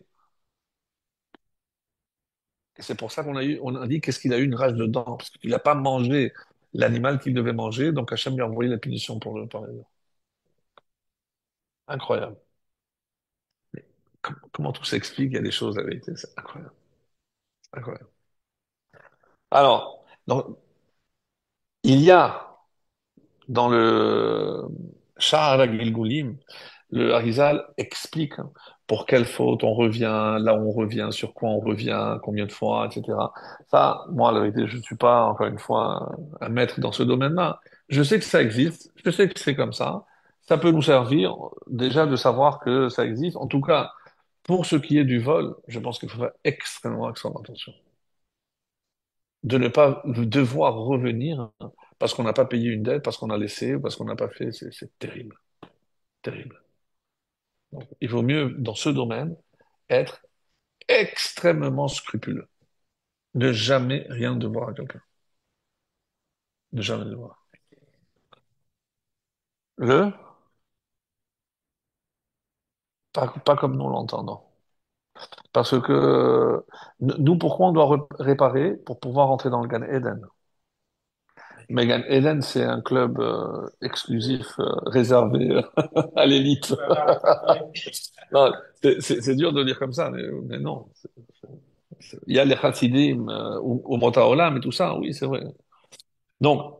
Et c'est pour ça on a dit qu'est-ce qu'il a eu une rage de dents, parce qu'il n'a pas mangé l'animal qu'il devait manger, donc Hachem lui a envoyé la punition pour le par exemple. Incroyable. Comment tout s'explique, il y a des choses, la vérité, c'est incroyable. Incroyable. Alors, il y a dans le Sha'ar Gilgulim, le Harizal explique pour quelle faute on revient, là où on revient, sur quoi on revient, combien de fois, etc. Ça, moi, la vérité, je ne suis pas, encore une fois, un maître dans ce domaine-là. Je sais que ça existe, je sais que c'est comme ça. Ça peut nous servir déjà de savoir que ça existe. En tout cas, pour ce qui est du vol, je pense qu'il faut faire extrêmement attention. De ne pas devoir revenir parce qu'on n'a pas payé une dette, parce qu'on a laissé, parce qu'on n'a pas fait, c'est terrible, terrible. Donc, il vaut mieux, dans ce domaine, être extrêmement scrupuleux. Ne jamais rien devoir à quelqu'un. Ne jamais devoir. Le, pas comme nous l'entendons. Parce que nous, pourquoi on doit réparer? Pour pouvoir entrer dans le Gan Eden. Mais Gan Eden, c'est un club exclusif, réservé à l'élite. Non, c'est dur de dire comme ça, mais non. Il y a les chassidim au Mota Olam et tout ça, oui, c'est vrai. Donc,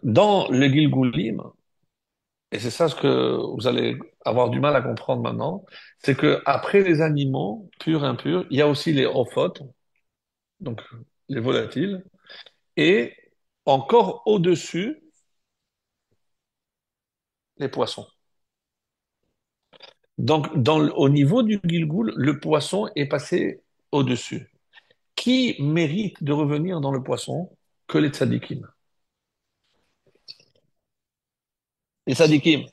dans le Gilgulim, et c'est ça ce que vous allez avoir du mal à comprendre maintenant, c'est que après les animaux purs, impurs, il y a aussi les ophotes, donc les volatiles, et encore au-dessus, les poissons. Donc, au niveau du Gilgul, le poisson est passé au-dessus. Qui mérite de revenir dans le poisson que les tzadikim? Les tzadikim.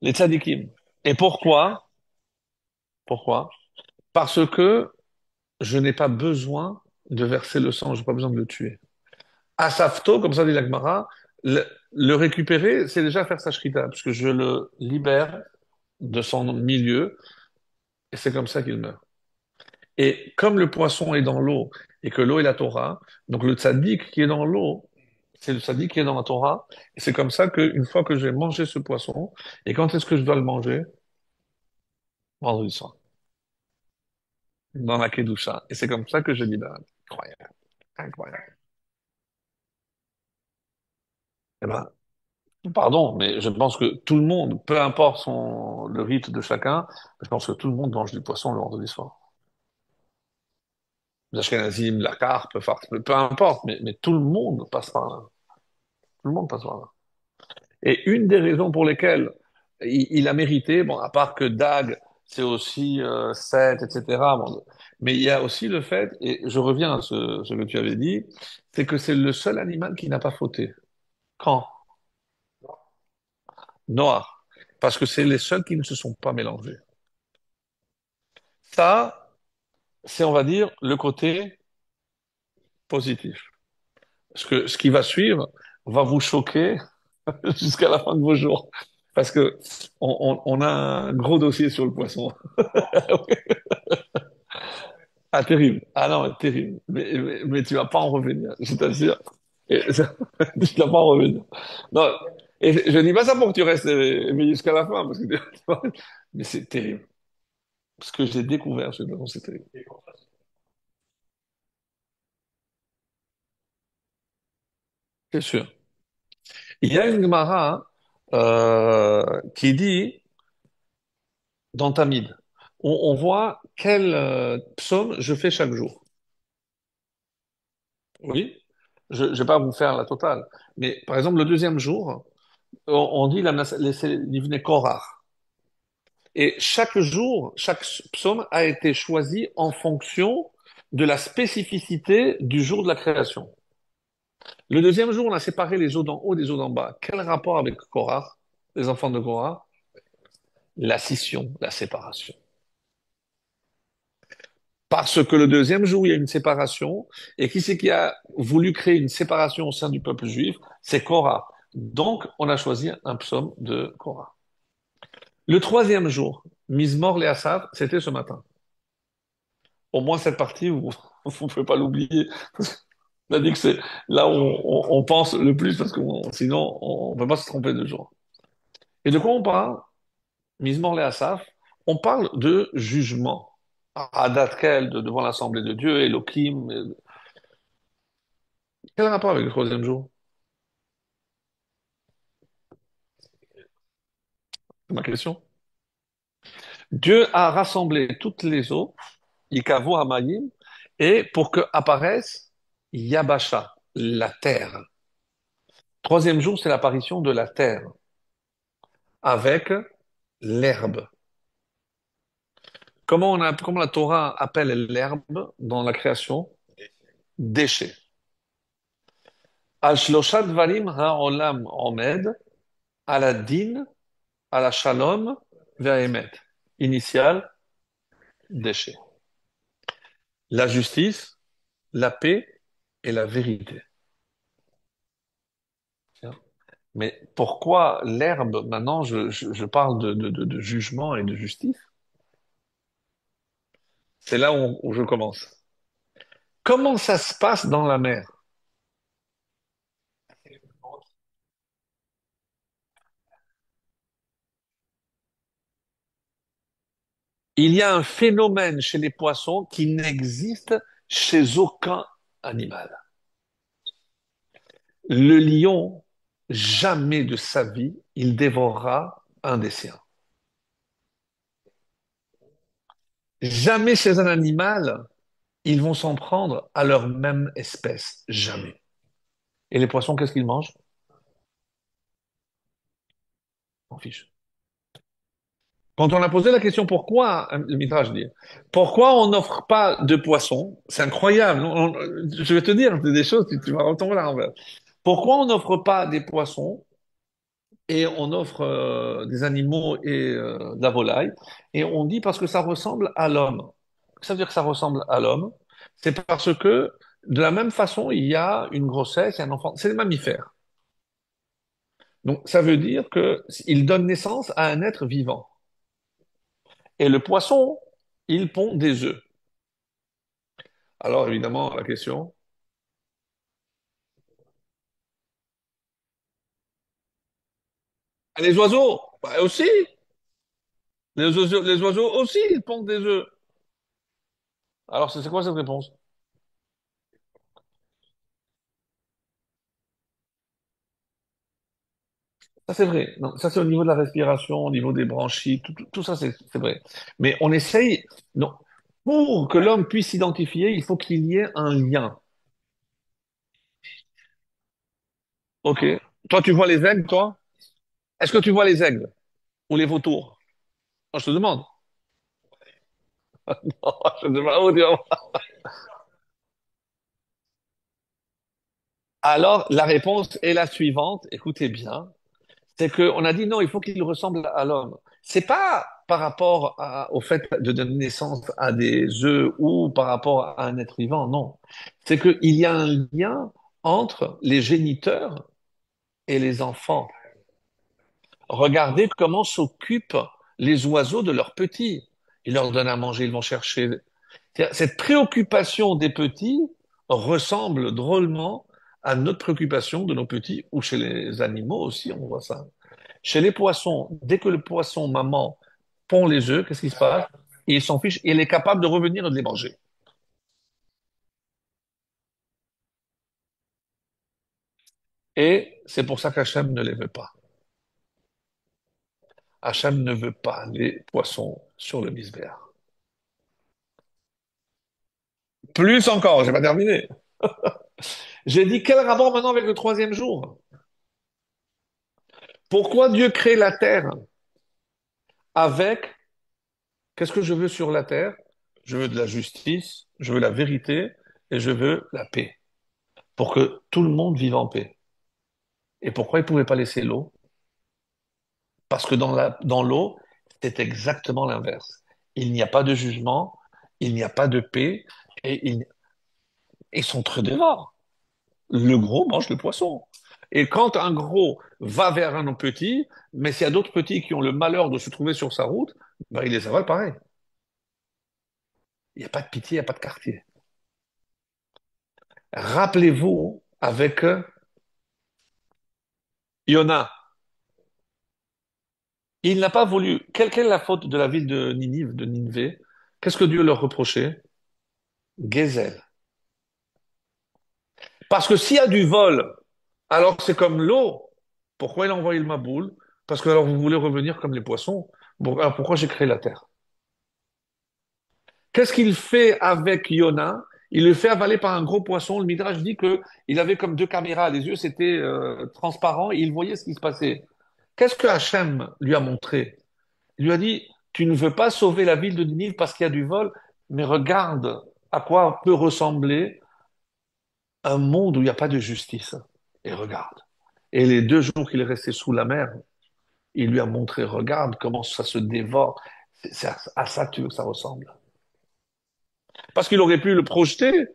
Les tzadikim. Et pourquoi? Pourquoi? Parce que je n'ai pas besoin de verser le sang, je n'ai pas besoin de le tuer. Asafto, comme ça dit l'Agmara, le récupérer, c'est déjà faire sa shrita, puisque je le libère de son milieu, et c'est comme ça qu'il meurt. Et comme le poisson est dans l'eau, et que l'eau est la Torah, donc le tzaddik qui est dans l'eau, c'est le tzaddik qui est dans la Torah, et c'est comme ça qu'une fois que j'ai mangé ce poisson, et quand est-ce que je dois le manger? Vendredi soir, dans la Kedusha. Et c'est comme ça que je libère. Incroyable, incroyable. Eh ben, pardon, mais je pense que tout le monde, peu importe le rite de chacun, je pense que tout le monde mange du poisson le vendredi soir. Les Ashkenazim, la carpe, enfin, peu importe, mais tout le monde passe par là. Tout le monde passe par là. Et une des raisons pour lesquelles il a mérité, bon, à part que Dag, c'est aussi Seth, etc. Bon, mais il y a aussi le fait, et je reviens à ce que tu avais dit, c'est que c'est le seul animal qui n'a pas fauté. Quand? Noah. Parce que c'est les seuls qui ne se sont pas mélangés. Ça, c'est, on va dire, le côté positif. Parce que ce qui va suivre va vous choquer jusqu'à la fin de vos jours. Parce que on a un gros dossier sur le poisson. Ah, terrible. Ah non, terrible. Mais tu vas pas en revenir, je t'assure. Tu vas pas en revenir. Non, et je dis pas ça pour que tu restes éveillé jusqu'à la fin, parce que, mais c'est terrible. Ce que j'ai découvert, c'est terrible. C'est sûr. Il y a une Gemara qui dit dans Tamid, on voit quel psaume je fais chaque jour. Oui, je ne vais pas vous faire la totale, mais par exemple, le deuxième jour, on dit l'Ivne Korach. Et chaque jour, chaque psaume a été choisi en fonction de la spécificité du jour de la création. Le deuxième jour, on a séparé les eaux d'en haut des eaux d'en bas. Quel rapport avec Korach, les enfants de Korach? La scission, la séparation. Parce que le deuxième jour, il y a une séparation. Et qui c'est qui a voulu créer une séparation au sein du peuple juif? C'est Korah. Donc, on a choisi un psaume de Korah. Le troisième jour, Mizmor le Asaf, c'était ce matin. Au moins cette partie, vous ne pouvez pas l'oublier. On a dit que c'est là où on pense le plus parce que sinon on ne peut pas se tromper de jour. Et de quoi on parle? Mizmor le Asaf, on parle de jugement. Adat Kel, devant l'assemblée de Dieu, Elohim. Quel rapport avec le troisième jour? C'est ma question. Dieu a rassemblé toutes les eaux, Ikavu Hamayim, et pour que apparaisse Yabasha, la terre. Troisième jour, c'est l'apparition de la terre avec l'herbe. Comment la Torah appelle l'herbe dans la création? Déchet. Al shlosha dvarim ha'olam omed, à la din, à la shalom, ve'emet. Initial, déchet. La justice, la paix et la vérité. Mais pourquoi l'herbe, maintenant, je parle de jugement et de justice? C'est là où je commence. Comment ça se passe dans la mer? Il y a un phénomène chez les poissons qui n'existe chez aucun animal. Le lion, jamais de sa vie, il dévorera un des siens. Jamais chez un animal, ils vont s'en prendre à leur même espèce. Jamais. Et les poissons, qu'est-ce qu'ils mangent? On fiche. Quand on a posé la question pourquoi, le Midrash dit, pourquoi on n'offre pas de poissons? C'est incroyable. Je vais te dire des choses, tu vas retomber là l'envers. Pourquoi on n'offre pas des poissons et on offre des animaux et de la volaille? Et on dit parce que ça ressemble à l'homme. Ça veut dire que ça ressemble à l'homme. C'est parce que de la même façon, il y a une grossesse et un enfant. C'est les mammifères. Donc ça veut dire que il donne naissance à un être vivant. Et le poisson, il pond des œufs. Alors évidemment, la question, ah, les oiseaux, bah, aussi, les oiseaux aussi, ils pondent des œufs. Alors c'est quoi cette réponse? Ça c'est vrai. Non, ça c'est au niveau de la respiration, au niveau des branchies, tout ça c'est vrai. Mais on essaye, non, pour que l'homme puisse s'identifier, il faut qu'il y ait un lien. Ok. Toi, tu vois les aigles, toi? Est-ce que tu vois les aigles ou les vautours? Non, je te demande. Non, je te demande. Oh, Dieu. Alors, la réponse est la suivante. Écoutez bien. C'est qu'on a dit non, il faut qu'il ressemble à l'homme. C'est pas par rapport au fait de donner naissance à des œufs ou par rapport à un être vivant, non. C'est qu'il y a un lien entre les géniteurs et les enfants. Regardez comment s'occupent les oiseaux de leurs petits. Ils leur donnent à manger, ils vont chercher. Cette préoccupation des petits ressemble drôlement à notre préoccupation de nos petits, ou chez les animaux aussi, on voit ça. Chez les poissons, dès que le poisson maman pond les œufs, qu'est-ce qui se passe? Il s'en fiche, il est capable de revenir et de les manger. Et c'est pour ça qu'Hachem ne les veut pas. Hachem ne veut pas les poissons sur le misbéach. Plus encore, j'ai pas terminé. J'ai dit quel rapport maintenant avec le troisième jour? Pourquoi Dieu crée la terre avec qu'est-ce que je veux sur la terre? Je veux de la justice, je veux la vérité et je veux la paix. Pour que tout le monde vive en paix. Et pourquoi il ne pouvait pas laisser l'eau? Parce que dans l'eau, c'est exactement l'inverse. Il n'y a pas de jugement, il n'y a pas de paix, et ils sont très devants. Le gros mange le poisson. Et quand un gros va vers un petit, mais s'il y a d'autres petits qui ont le malheur de se trouver sur sa route, ben, il les avale pareil. Il n'y a pas de pitié, il n'y a pas de quartier. Rappelez-vous avec Yona, il n'a pas voulu. Quelle est la faute de la ville de Ninive, de Nineveh? Qu'est-ce que Dieu leur reprochait? Gézel. Parce que s'il y a du vol, alors c'est comme l'eau. Pourquoi il a envoyé le Maboul? Parce que alors vous voulez revenir comme les poissons. Bon, alors pourquoi j'ai créé la terre? Qu'est-ce qu'il fait avec Yona? Il le fait avaler par un gros poisson. Le Midrash dit que il avait comme deux caméras. Les yeux, c'était transparent et il voyait ce qui se passait. Qu'est-ce que Hachem lui a montré? Il lui a dit, tu ne veux pas sauver la ville de Ninive parce qu'il y a du vol, mais regarde à quoi peut ressembler un monde où il n'y a pas de justice. Et regarde. Et les 2 jours qu'il est resté sous la mer, il lui a montré, regarde comment ça se dévore. C'est à ça que tu veux que ça ressemble. Parce qu'il aurait pu le projeter.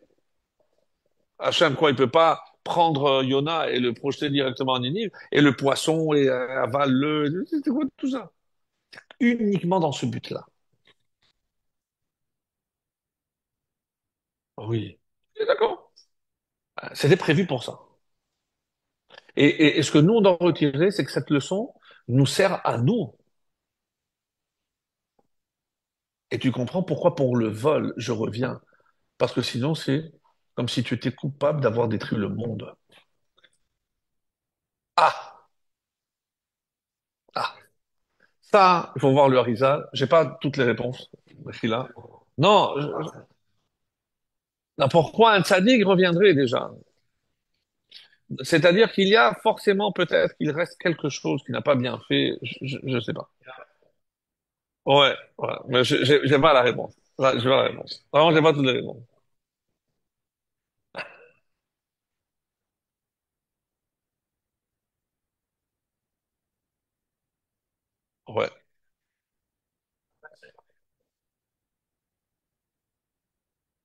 Hachem, quoi, il peut pas prendre Yona et le projeter directement en Ninive, et le poisson et avale-le. C'est quoi tout ça? Uniquement dans ce but-là. Oui. D'accord. C'était prévu pour ça. Et ce que nous, on doit retirer, c'est que cette leçon nous sert à nous. Et tu comprends pourquoi pour le vol, je reviens. Parce que sinon, c'est comme si tu étais coupable d'avoir détruit le monde. Ah, ah, ça, il faut voir le Harizal. J'ai pas toutes les réponses, là. Non, non, pourquoi un tzaddik reviendrait déjà? C'est-à-dire qu'il y a forcément peut-être qu'il reste quelque chose qui n'a pas bien fait. Je sais pas. Ouais, ouais. Mais j'ai pas la réponse. Ouais, j'ai pas la réponse. Vraiment, j'ai pas toutes les réponses. Ouais.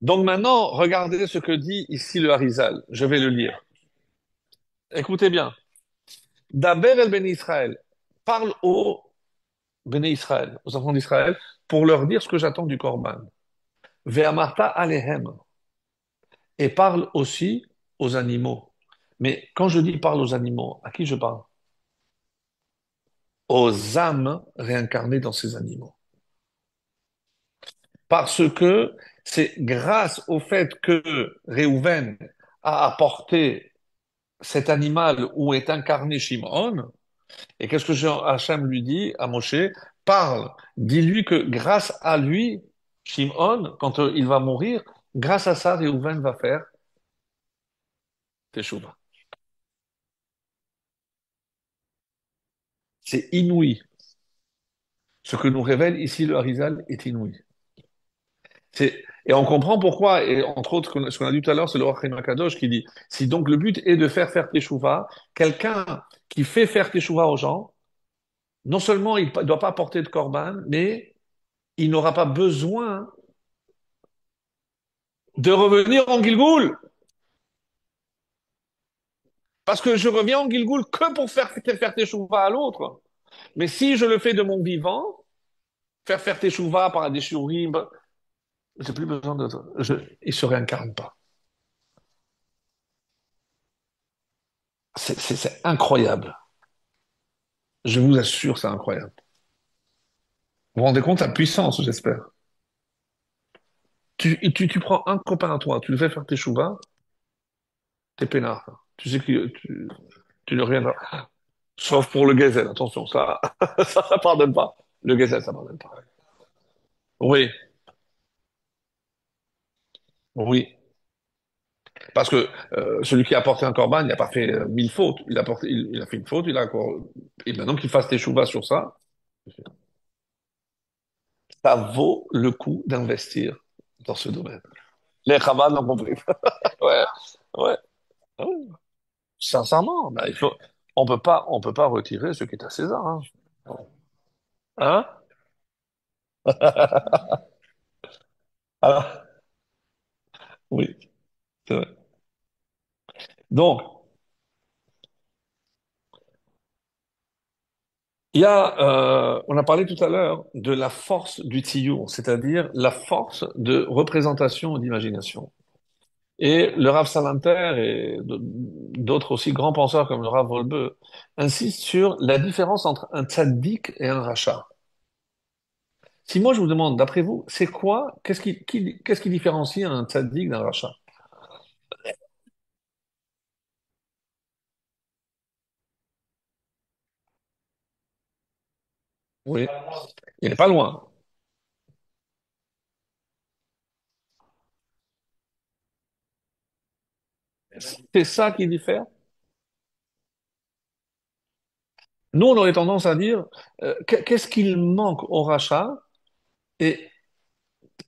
Donc maintenant, regardez ce que dit ici le Harizal. Je vais le lire. Écoutez bien. Daber el Ben Israël. Parle aux Béné Israël, aux enfants d'Israël, pour leur dire ce que j'attends du Corban. Ve'amarta alehem. Et parle aussi aux animaux. Mais quand je dis parle aux animaux, à qui je parle? Aux âmes réincarnées dans ces animaux. Parce que c'est grâce au fait que Réhouven a apporté cet animal où est incarné Shimon. Et qu'est-ce que Hachem lui dit à Moshe? Parle, dis-lui que grâce à lui, Shimon, quand il va mourir, grâce à ça, Réhouven va faire Teshuvah. C'est inouï. Ce que nous révèle ici le Harizal est inouï. Et on comprend pourquoi, et entre autres, ce qu'on a dit tout à l'heure, c'est le Rachim Akadosh qui dit, si donc le but est de faire Teshuvah, quelqu'un qui fait faire Teshuvah aux gens, non seulement il ne doit pas porter de korban, mais il n'aura pas besoin de revenir en Gilgoul. Parce que je reviens en Gilgoul que pour faire Teshuvah à l'autre. Mais si je le fais de mon vivant, faire Teshuvah par des shurim, j'ai plus besoin de ça. Il se réincarne pas. C'est incroyable. Je vous assure, c'est incroyable. Vous vous rendez compte la puissance, j'espère. Tu prends un copain à toi, tu le fais faire tes chouvas, t'es peinard. Tu sais que tu ne reviendras. Sauf pour le gazelle, attention, ça, ça pardonne pas. Le gazelle, ça pardonne pas. Oui, oui. Parce que celui qui a porté un corban, il n'a pas fait 1000 fautes. Il a fait une faute, il a encore. Et maintenant qu'il fasse tes chouvas sur ça, ça vaut le coup d'investir dans ce domaine. Les Chabad l'ont compris. Ouais, ouais, ouais. Sincèrement, bah, on peut pas retirer ce qui est à César, hein. Hein? Alors, oui, c'est vrai. Donc, On a parlé tout à l'heure de la force du tiyur, c'est-à-dire la force de représentation et d'imagination. Et le Rav Salanter et d'autres aussi grands penseurs comme le Rav Volbe insistent sur la différence entre un tzaddik et un rachat. Si moi je vous demande, d'après vous, c'est quoi, qu'est-ce qui différencie un tzaddik d'un rachat? Oui, il n'est pas loin. C'est ça qui diffère. Nous, on aurait tendance à dire, qu'est-ce qu'il manque au rachat et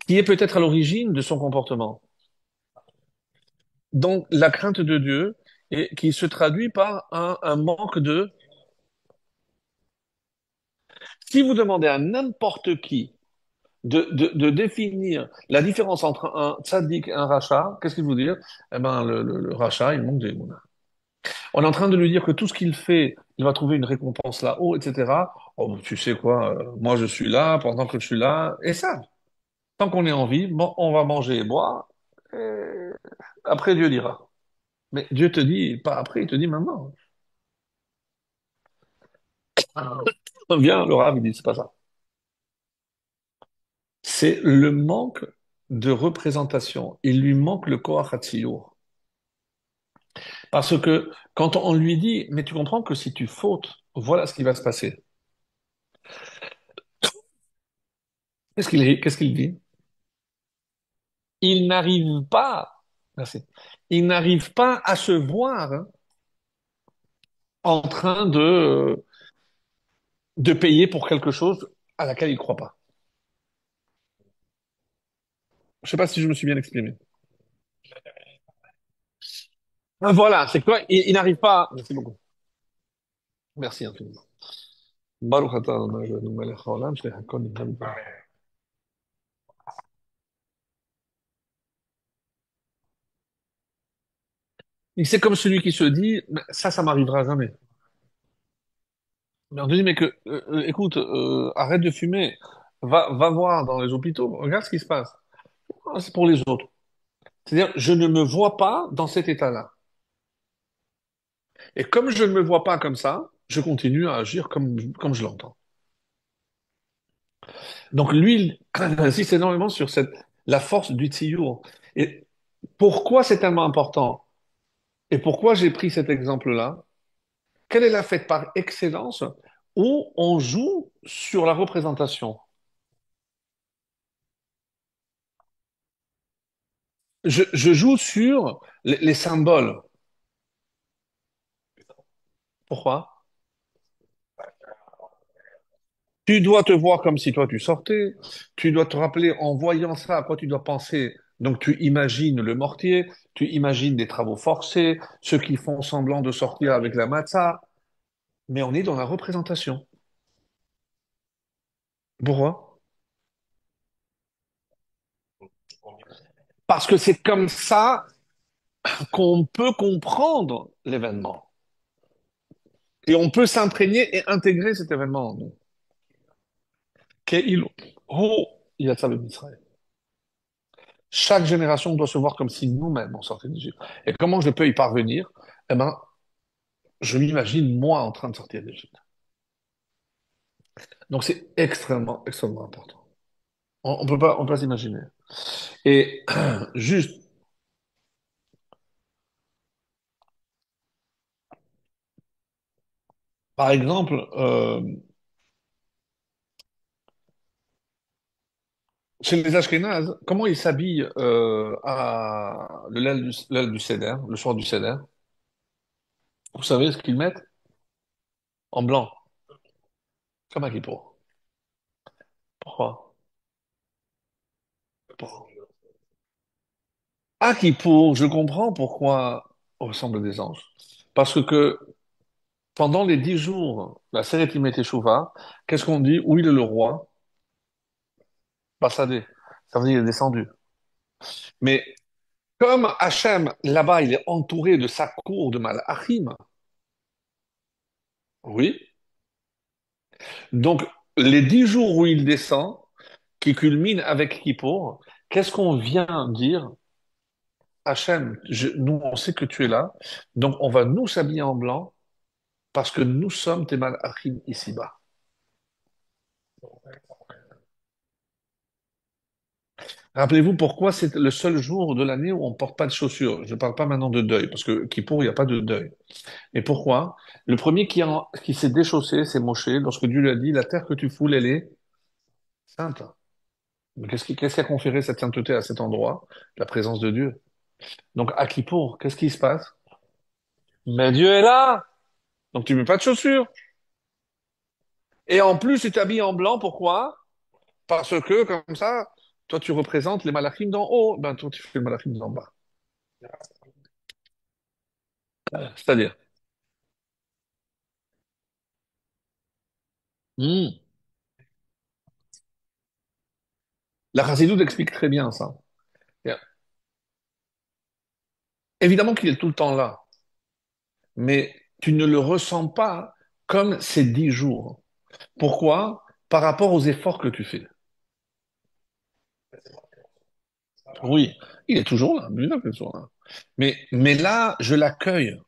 qui est peut-être à l'origine de son comportement. Donc, la crainte de Dieu et qui se traduit par un manque de... Si vous demandez à n'importe qui de définir la différence entre un tzaddik et un rachat, qu'est-ce qu'il vous dire? Eh ben, le rachat, il manque de mouna. On est en train de lui dire que tout ce qu'il fait, il va trouver une récompense là-haut, etc. Oh, tu sais quoi, moi je suis là pendant que je suis là, et ça, tant qu'on est en vie, bon, on va manger et boire, et après Dieu dira. Mais Dieu te dit, pas après, il te dit maintenant. Viens, le Rav, il dit, c'est pas ça. C'est le manque de représentation. Il lui manque le Koach Hatziyur. Parce que quand on lui dit, mais tu comprends que si tu fautes, voilà ce qui va se passer. Qu'est-ce qu'il dit? Il n'arrive pas, merci, il n'arrive pas à se voir en train de payer pour quelque chose à laquelle il ne croit pas. Je ne sais pas si je me suis bien exprimé. Voilà, c'est quoi? Il n'arrive pas. Merci beaucoup. Merci infiniment. Baruch atah Adonai Eloheinu melech haolam, shehakol nivra b'dvaro. Et c'est comme celui qui se dit, mais ça m'arrivera jamais. Mais on te dit, mais écoute, arrête de fumer, va voir dans les hôpitaux, regarde ce qui se passe. Ah, c'est pour les autres. C'est-à-dire, je ne me vois pas dans cet état-là. Et comme je ne me vois pas comme ça, je continue à agir comme je l'entends. Donc lui, il insiste énormément sur la force du tiyur. Et pourquoi c'est tellement important? Et pourquoi j'ai pris cet exemple-là? Quelle est la fête par excellence où on joue sur la représentation? Je joue sur les symboles. Pourquoi? Tu dois te voir comme si toi tu sortais. Tu dois te rappeler en voyant ça à quoi tu dois penser. Donc tu imagines le mortier, tu imagines des travaux forcés, ceux qui font semblant de sortir avec la matzah. Mais on est dans la représentation. Pourquoi? Parce que c'est comme ça qu'on peut comprendre l'événement. Et on peut s'imprégner et intégrer cet événement en nous. Ke'ilu. Oh, il y a ça le Israël. Chaque génération doit se voir comme si nous-mêmes on sortait d'Égypte. Et comment je peux y parvenir? Eh ben, je m'imagine moi en train de sortir d'Égypte. Donc c'est extrêmement, extrêmement important. On peut pas s'imaginer. Et juste, par exemple, chez les Ashkénazes, comment ils s'habillent à l'aile du Seder, le soir du Seder? Vous savez ce qu'ils mettent? En blanc, comme un kippour. Pourquoi? Pourquoi? Ah, kippour, je comprends pourquoi on ressemble des anges. Parce que pendant les 10 jours, la Seret Teshuvah, qu'est-ce qu'on dit? Où il est le roi? Passadé. Ça veut dire qu'il est descendu. Mais comme Hachem, là-bas, il est entouré de sa cour de Malachim, oui, Donc, les 10 jours où il descend, qui culminent avec Kippour, qu'est-ce qu'on vient dire? Hachem, nous, on sait que tu es là, donc on va nous s'habiller en blanc parce que nous sommes tes malachim ici-bas. Rappelez-vous pourquoi c'est le seul jour de l'année où on ne porte pas de chaussures. Je ne parle pas maintenant de deuil, parce que Kippour, il n'y a pas de deuil. Et pourquoi? Le premier qui s'est déchaussé, c'est Moshe, lorsque Dieu lui a dit, la terre que tu foules, elle est sainte. Mais qu'est-ce qui a conféré cette sainteté à cet endroit? La présence de Dieu. Donc à Kippour, qu'est-ce qui se passe? Mais Dieu est là! Donc tu mets pas de chaussures. Et en plus, tu t'habilles en blanc, pourquoi? Parce que, comme ça, toi, tu représentes les malachim d'en haut. Ben, toi, tu fais les malachim d'en bas. C'est-à-dire, hmm, la Chassidoute explique très bien ça. Bien. Évidemment qu'il est tout le temps là, mais tu ne le ressens pas comme ces 10 jours. Pourquoi? Par rapport aux efforts que tu fais. Oui, il est toujours là, lui, il est toujours là. Mais là, je l'accueille.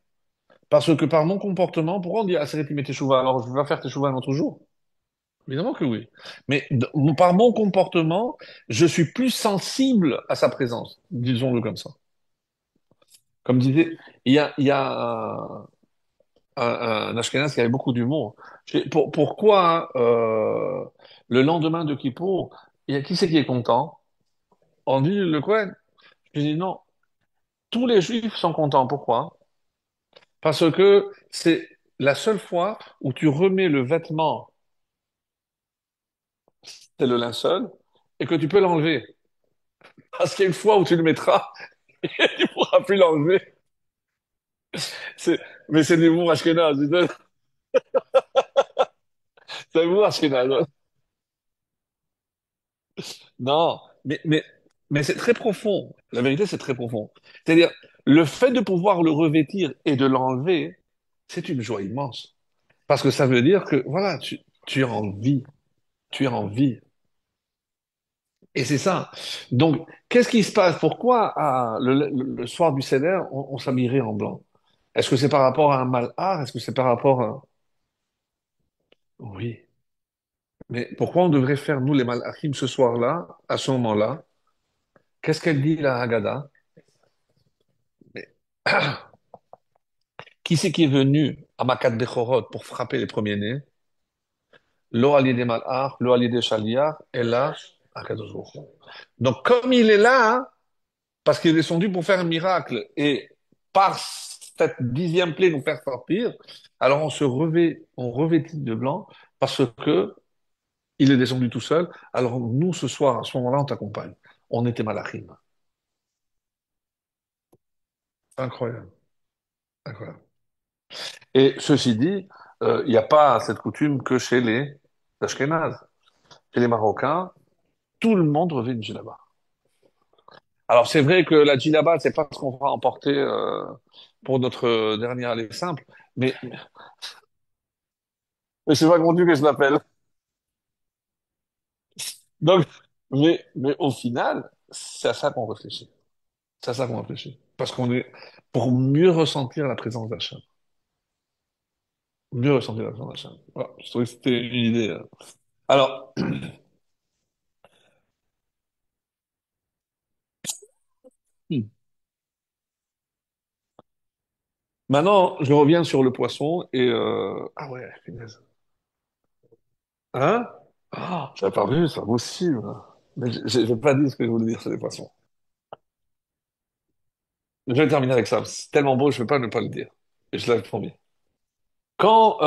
Parce que par mon comportement, pourquoi on dit, ah, c'est tu mets tes chouvas, alors je vais faire tes chouvas un autre jour? Évidemment que oui. Mais par mon comportement, je suis plus sensible à sa présence, disons-le comme ça. Comme disait, il y a un Ashkénaze qui avait beaucoup d'humour. Pourquoi le lendemain de Kippour, il y a qui c'est qui est content? On dit le Kohen. Je dis non, tous les Juifs sont contents. Pourquoi? Parce que c'est la seule fois où tu remets le vêtement, c'est le linceul, et que tu peux l'enlever. Parce qu'il y a une fois où tu le mettras, et tu ne pourras plus l'enlever. C'est- Mais c'est de l'humour ashkénaze. C'est de l'humour ashkénaze. Non, mais c'est très profond. La vérité, c'est très profond. C'est-à-dire, le fait de pouvoir le revêtir et de l'enlever, c'est une joie immense. Parce que ça veut dire que, voilà, tu es en vie. Tu es en vie. Et c'est ça. Donc, qu'est-ce qui se passe? Pourquoi le soir du Seder, on s'habillerait en blanc? Est-ce que c'est par rapport à un mal-art? Est-ce que c'est par rapport à... Oui. Mais pourquoi on devrait faire, nous, les malachim, ce soir-là, à ce moment-là? Qu'est-ce qu'elle dit, la Haggadah? Mais, qui c'est qui est venu à Makat Bechorot pour frapper les premiers-nés? Lo Ali des malach, lo Ali des shaliach, et là, Akadosh Baruch Hu. Donc, comme il est là, parce qu'il est descendu pour faire un miracle, et par cette 10e plaie nous faire sortir, alors on revêtit de blanc, parce que il est descendu tout seul. Alors nous, ce soir, à ce moment-là, on t'accompagne. On était malachim. Incroyable, incroyable. Et ceci dit, il n'y a pas cette coutume que chez les Ashkénazes. Chez les Marocains, tout le monde revêt une djellaba. Alors c'est vrai que la djellaba, c'est pas ce qu'on va emporter pour notre dernier aller simple, mais c'est pas qu'on dit que je l'appelle. Donc, mais au final, c'est à ça qu'on réfléchit. C'est à ça qu'on réfléchit. Parce qu'on est pour mieux ressentir la présence d'Hachem. Mieux ressentir la présence d'Hachem. Voilà, je trouvais que c'était une idée. Alors, maintenant, je reviens sur le poisson et ah ouais, punaise. Hein? Ah, j'avais pas vu ça, moi aussi. Moi. Mais j'ai pas dit ce que je voulais dire sur les poissons. Je vais terminer avec ça. C'est tellement beau, je ne vais pas ne pas le dire. Et je l'avais promis. Quand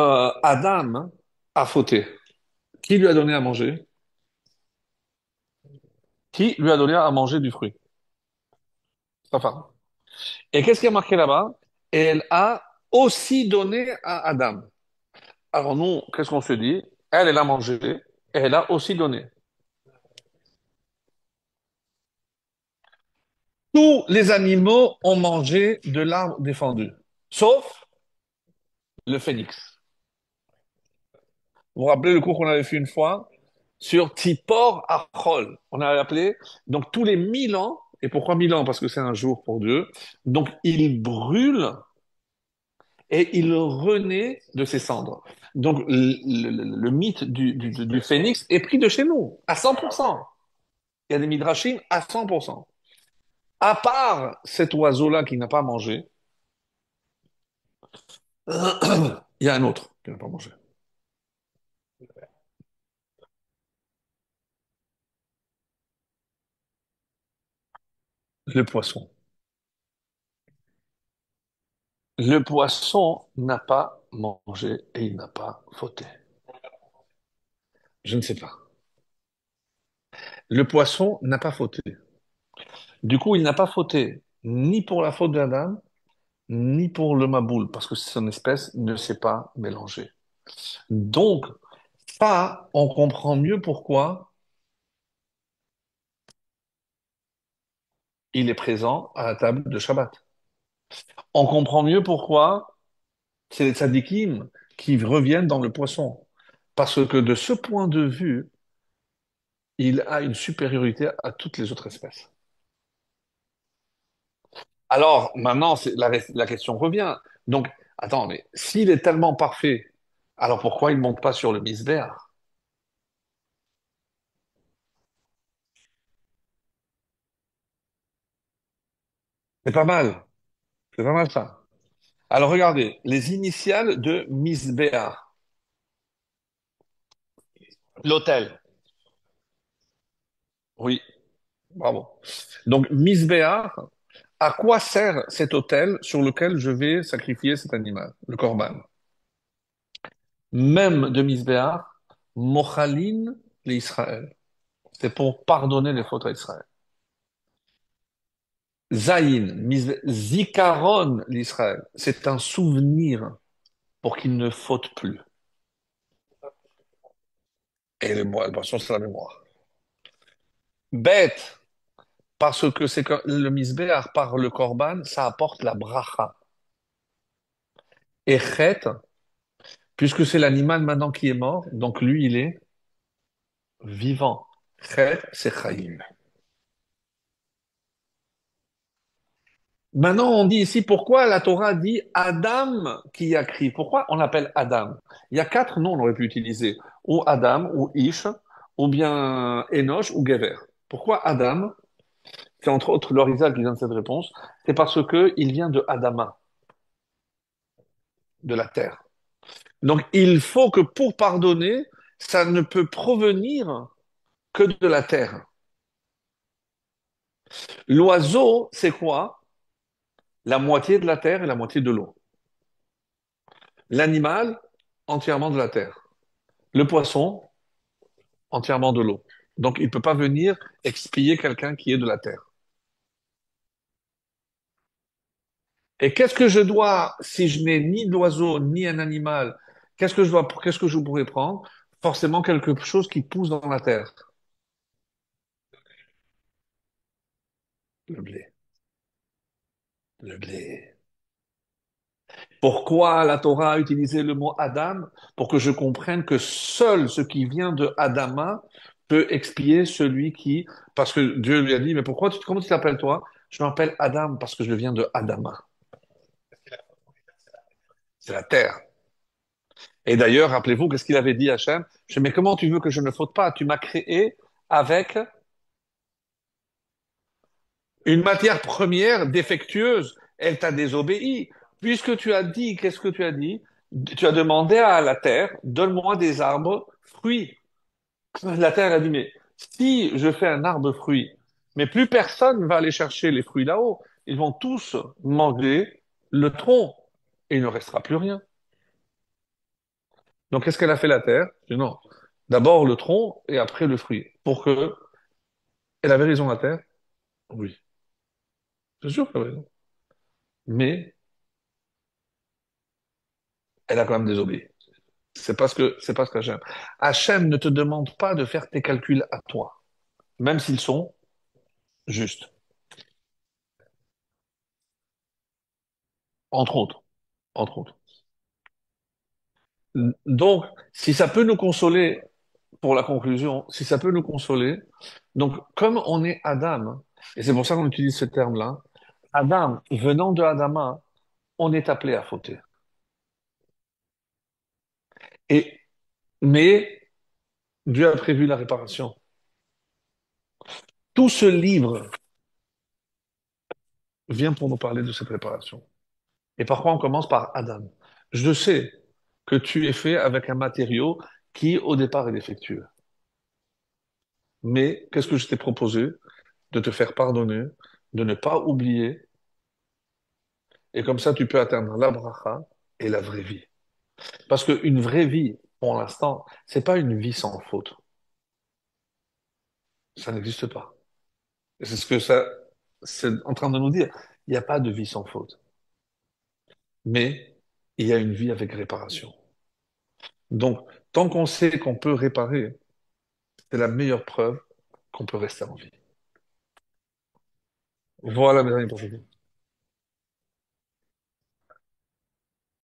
Adam a fauté, qui lui a donné à manger? Qui lui a donné à manger du fruit? Sa femme. Et qu'est-ce qui est marqué là-bas? Elle a aussi donné à Adam. Alors nous, qu'est-ce qu'on se dit? Elle a mangé et elle a aussi donné. Tous les animaux ont mangé de l'arbre défendu, sauf le phénix. Vous vous rappelez le cours qu'on avait fait une fois sur Tipor Achol. On avait appelé, donc tous les 1000 ans, et pourquoi 1000 ans? Parce que c'est un jour pour Dieu. Donc il brûle et il renaît de ses cendres. Donc le mythe du phénix est pris de chez nous, à 100%. Il y a des midrashim à 100%. À part cet oiseau-là qui n'a pas mangé, il y a un autre qui n'a pas mangé. Le poisson. Le poisson n'a pas mangé et il n'a pas fauté. Je ne sais pas. Le poisson n'a pas fauté. Du coup, il n'a pas fauté ni pour la faute d'Adam, ni pour le maboul, parce que son espèce ne s'est pas mélangée. Donc, ça, on comprend mieux pourquoi il est présent à la table de Shabbat. On comprend mieux pourquoi c'est les tzadikim qui reviennent dans le poisson. Parce que de ce point de vue, il a une supériorité à toutes les autres espèces. Alors, maintenant, la question revient. Donc, attends, mais s'il est tellement parfait, alors pourquoi il ne monte pas sur le misbéach? C'est pas mal. C'est pas mal ça. Alors, regardez, les initiales de misbéach. L'autel. Oui, bravo. Donc, misbéach, à quoi sert cet autel sur lequel je vais sacrifier cet animal, le corban? Même de misbéach, mochalin l'Israël. C'est pour pardonner les fautes à Israël. Zayin, Zikaron l'Israël, c'est un souvenir pour qu'il ne faute plus. Et le poisson, c'est la mémoire. Bête, parce que c'est que le misbéach par le korban, ça apporte la bracha. Et chet, puisque c'est l'animal maintenant qui est mort, donc lui, il est vivant. Chet, c'est chayim. Maintenant, on dit ici pourquoi la Torah dit Adam qui a crié. Pourquoi on l'appelle Adam? Il y a quatre noms qu'on aurait pu utiliser. Ou Adam, ou Ish, ou bien Enoch, ou Gever. Pourquoi Adam? C'est entre autres Lorizal qui donne cette réponse. C'est parce que il vient de Adama, de la terre. Donc il faut que pour pardonner, ça ne peut provenir que de la terre. L'oiseau, c'est quoi? La moitié de la terre et la moitié de l'eau. L'animal, entièrement de la terre. Le poisson, entièrement de l'eau. Donc, il ne peut pas venir expier quelqu'un qui est de la terre. Et qu'est-ce que je dois, si je n'ai ni d'oiseau, ni un animal, qu'est-ce que je pourrais prendre? Forcément quelque chose qui pousse dans la terre. Le blé. Le blé. Pourquoi la Torah a utilisé le mot Adam? Pour que je comprenne que seul ce qui vient de Adama peut expier celui qui, parce que Dieu lui a dit, mais comment tu t'appelles toi? Je m'appelle Adam parce que je viens de Adama. C'est la terre. Et d'ailleurs, rappelez-vous, qu'est-ce qu'il avait dit à Hachem? Je dis, mais comment tu veux que je ne faute pas? Tu m'as créé avec une matière première défectueuse. Elle t'a désobéi. Puisque tu as dit, qu'est-ce que tu as dit? Tu as demandé à la terre, donne-moi des arbres fruits. La terre a dit, mais si je fais un arbre fruit, mais plus personne va aller chercher les fruits là-haut. Ils vont tous manger le tronc et il ne restera plus rien. Donc, qu'est-ce qu'elle a fait la terre? Je dis, non. D'abord le tronc et après le fruit. Pour que elle avait raison la terre? Oui. C'est sûr qu'elle avait raison. Mais elle a quand même désobéi. C'est parce qu'Hachem. Hachem ne te demande pas de faire tes calculs à toi, même s'ils sont justes. Entre autres. Entre autres. Donc, si ça peut nous consoler pour la conclusion, si ça peut nous consoler, donc comme on est Adam, et c'est pour ça qu'on utilise ce terme-là, Adam, venant de Adama, on est appelé à fauter. Et, mais Dieu a prévu la réparation. Tout ce livre vient pour nous parler de cette réparation. Et parfois, on commence par Adam. Je sais que tu es fait avec un matériau qui, au départ, est défectueux. Mais qu'est-ce que je t'ai proposé? De te faire pardonner, de ne pas oublier, et comme ça, tu peux atteindre la bracha et la vraie vie. Parce qu'une vraie vie, pour l'instant, c'est pas une vie sans faute. Ça n'existe pas. Et c'est ce que ça, c'est en train de nous dire. Il n'y a pas de vie sans faute. Mais il y a une vie avec réparation. Donc, tant qu'on sait qu'on peut réparer, c'est la meilleure preuve qu'on peut rester en vie. Voilà mes amis pour aujourd'hui.